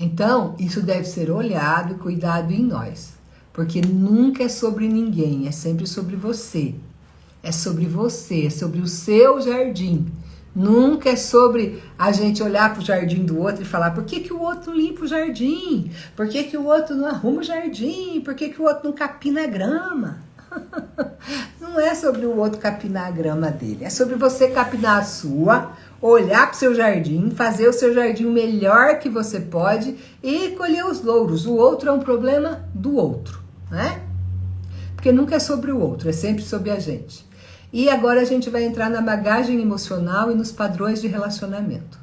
Então, isso deve ser olhado e cuidado em nós. Porque nunca é sobre ninguém, é sempre sobre você. É sobre você, é sobre o seu jardim. Nunca é sobre a gente olhar para o jardim do outro e falar por que o outro limpa o jardim? Por que o outro não arruma o jardim? Por que o outro não capina a grama? Não é sobre o outro capinar a grama dele. É sobre você capinar a sua, olhar para o seu jardim, fazer o seu jardim o melhor que você pode e colher os louros. O outro é um problema do outro, né? Porque nunca é sobre o outro, é sempre sobre a gente. E agora a gente vai entrar na bagagem emocional e nos padrões de relacionamento.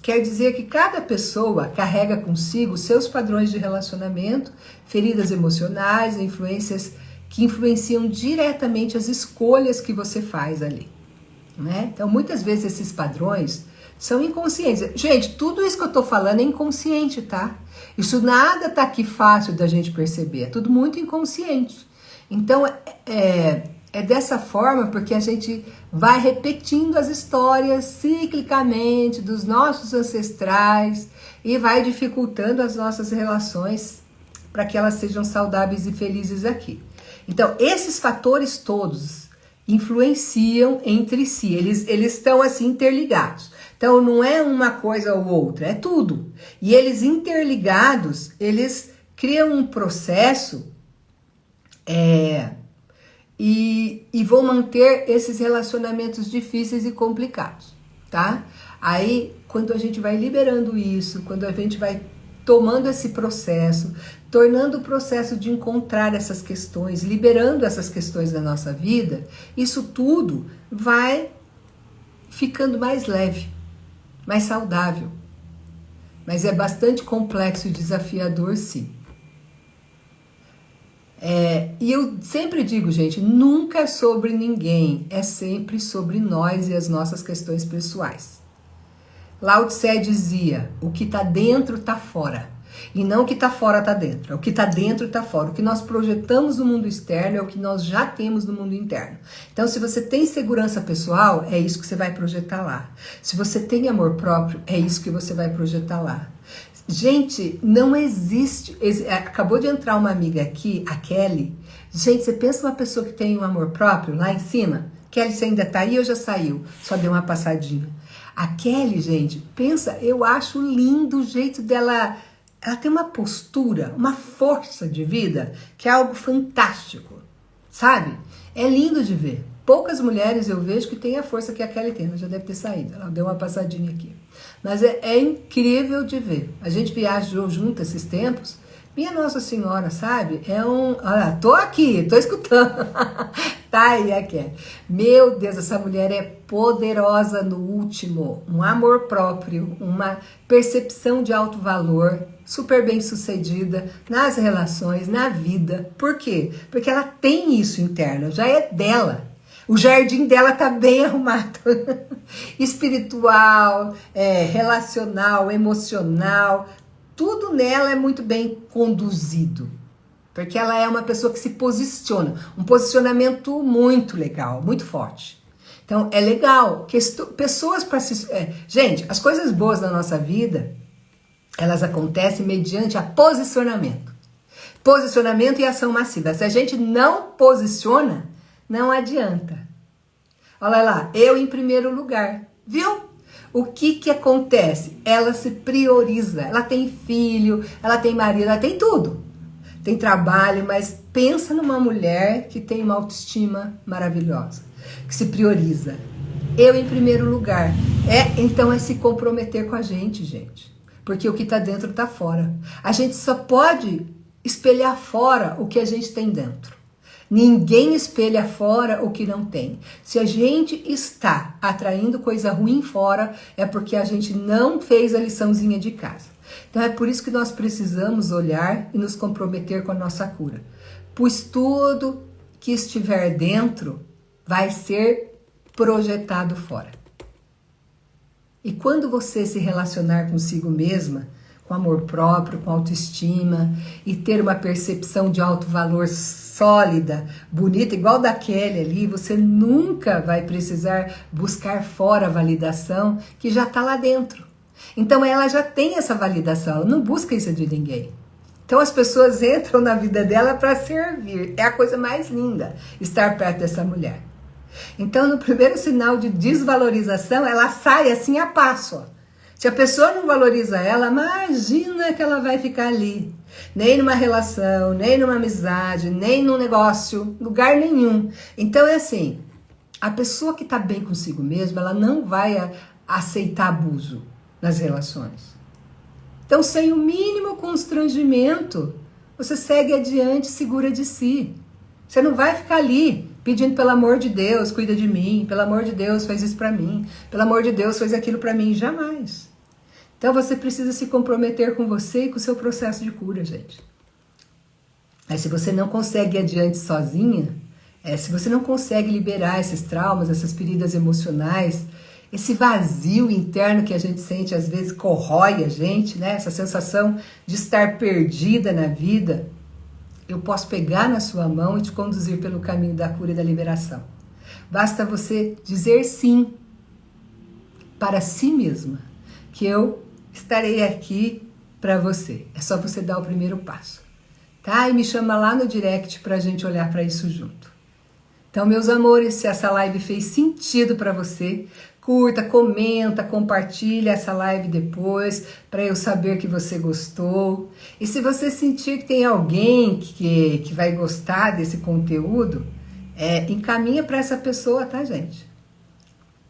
Quer dizer que cada pessoa carrega consigo seus padrões de relacionamento, feridas emocionais, influências que influenciam diretamente as escolhas que você faz ali, né? Então, muitas vezes esses padrões são inconscientes. Gente, tudo isso que eu tô falando é inconsciente, tá? Isso nada tá aqui fácil da gente perceber, é tudo muito inconsciente. Então, é dessa forma porque a gente vai repetindo as histórias ciclicamente dos nossos ancestrais e vai dificultando as nossas relações para que elas sejam saudáveis e felizes aqui. Então, esses fatores todos influenciam entre si, eles estão assim interligados. Então, não é uma coisa ou outra, é tudo. E eles interligados, eles criam um processo e vão manter esses relacionamentos difíceis e complicados, tá? Aí, quando a gente vai liberando isso, quando a gente vai tomando esse processo, tornando o processo de encontrar essas questões, liberando essas questões da nossa vida, isso tudo vai ficando mais leve, mais saudável. Mas é bastante complexo e desafiador, sim. E eu sempre digo, gente, nunca é sobre ninguém, é sempre sobre nós e as nossas questões pessoais. Lao Tse dizia, o que está dentro está fora. E não o que está fora está dentro, é o que está dentro está fora. O que nós projetamos no mundo externo é o que nós já temos no mundo interno. Então, se você tem segurança pessoal, é isso que você vai projetar lá. Se você tem amor próprio, é isso que você vai projetar lá. Gente, não existe... Acabou de entrar uma amiga aqui, a Kelly. Gente, você pensa uma pessoa que tem um amor próprio lá em cima? Kelly, você ainda tá aí ou já saiu? Só deu uma passadinha. A Kelly, gente, pensa, eu acho lindo o jeito dela... Ela tem uma postura, uma força de vida, que é algo fantástico, sabe? É lindo de ver. Poucas mulheres eu vejo que têm a força que a Kelly tem. Ela já deve ter saído, ela deu uma passadinha aqui. Mas é incrível de ver. A gente viajou junto esses tempos. Minha Nossa Senhora, sabe? Olha, tô aqui, tô escutando. Tá aí a Kelly. Meu Deus, essa mulher é poderosa no último. Um amor próprio, uma percepção de alto valor, super bem sucedida nas relações, na vida. Por quê? Porque ela tem isso interno, já é dela. O jardim dela tá bem arrumado. Espiritual, relacional, emocional, tudo nela é muito bem conduzido. Porque ela é uma pessoa que se posiciona. Um posicionamento muito legal, muito forte. Então, é legal. Pessoas para se... gente, as coisas boas da nossa vida, elas acontecem mediante a posicionamento. Posicionamento e ação massiva. Se a gente não posiciona, não adianta. Olha lá, eu em primeiro lugar. Viu? O que acontece? Ela se prioriza. Ela tem filho, ela tem marido, ela tem tudo. Tem trabalho, mas pensa numa mulher que tem uma autoestima maravilhosa, que se prioriza. Eu em primeiro lugar. Então é se comprometer com a gente. Porque o que está dentro está fora. A gente só pode espelhar fora o que a gente tem dentro. Ninguém espelha fora o que não tem. Se a gente está atraindo coisa ruim fora, é porque a gente não fez a liçãozinha de casa. Então é por isso que nós precisamos olhar e nos comprometer com a nossa cura. Pois tudo que estiver dentro vai ser projetado fora. E quando você se relacionar consigo mesma, com amor próprio, com autoestima, e ter uma percepção de alto valor sólida, bonita, igual da Kelly ali, você nunca vai precisar buscar fora a validação que já está lá dentro. Então ela já tem essa validação, ela não busca isso de ninguém. Então as pessoas entram na vida dela para servir. É a coisa mais linda estar perto dessa mulher. Então no primeiro sinal de desvalorização, ela sai assim a passo. Ó. Se a pessoa não valoriza ela, imagina que ela vai ficar ali. Nem numa relação, nem numa amizade, nem num negócio, lugar nenhum. Então é assim, a pessoa que está bem consigo mesma, ela não vai aceitar abuso nas relações. Então, sem o mínimo constrangimento, você segue adiante, segura de si. Você não vai ficar ali pedindo, pelo amor de Deus, cuida de mim, pelo amor de Deus, faz isso pra mim, pelo amor de Deus, faz aquilo pra mim, jamais. Então, você precisa se comprometer com você e com o seu processo de cura, gente. Aí, se você não consegue ir adiante sozinha, se você não consegue liberar esses traumas, essas feridas emocionais, esse vazio interno que a gente sente, às vezes corrói a gente, né? Essa sensação de estar perdida na vida, eu posso pegar na sua mão e te conduzir pelo caminho da cura e da liberação. Basta você dizer sim para si mesma, que eu estarei aqui para você. É só você dar o primeiro passo, tá? E me chama lá no direct para a gente olhar para isso junto. Então, meus amores, se essa live fez sentido para você, curta, comenta, compartilha essa live depois, para eu saber que você gostou. E se você sentir que tem alguém que vai gostar desse conteúdo, encaminha para essa pessoa, tá, gente?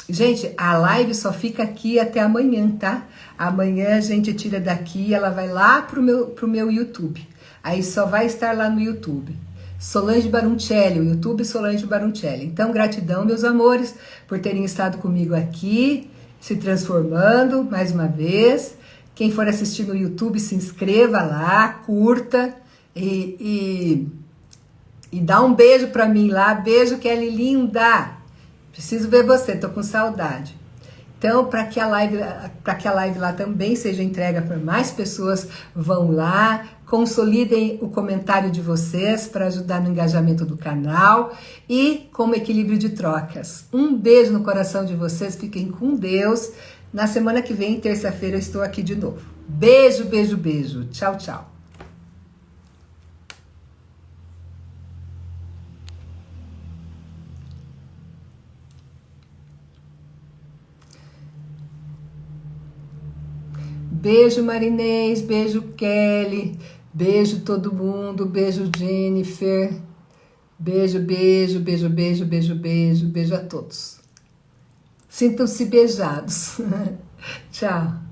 Gente, a live só fica aqui até amanhã, tá? Amanhã a gente tira daqui e ela vai lá pro meu YouTube. Aí só vai estar lá no YouTube. Solange Baruncelli, o YouTube Solange Baruncelli. Então, gratidão, meus amores, por terem estado comigo aqui, se transformando mais uma vez. Quem for assistir no YouTube, se inscreva lá, curta e dá um beijo pra mim lá. Beijo, Kelly linda! Preciso ver você, tô com saudade. Então, para que a live lá também seja entregue para mais pessoas, vão lá, consolidem o comentário de vocês para ajudar no engajamento do canal e como equilíbrio de trocas. Um beijo no coração de vocês, fiquem com Deus. Na semana que vem, terça-feira, eu estou aqui de novo. Beijo, beijo, beijo. Tchau, tchau. Beijo, Marinês, beijo, Kelly, beijo todo mundo, beijo, Jennifer, beijo, beijo, beijo, beijo, beijo, beijo, beijo a todos. Sintam-se beijados. Tchau.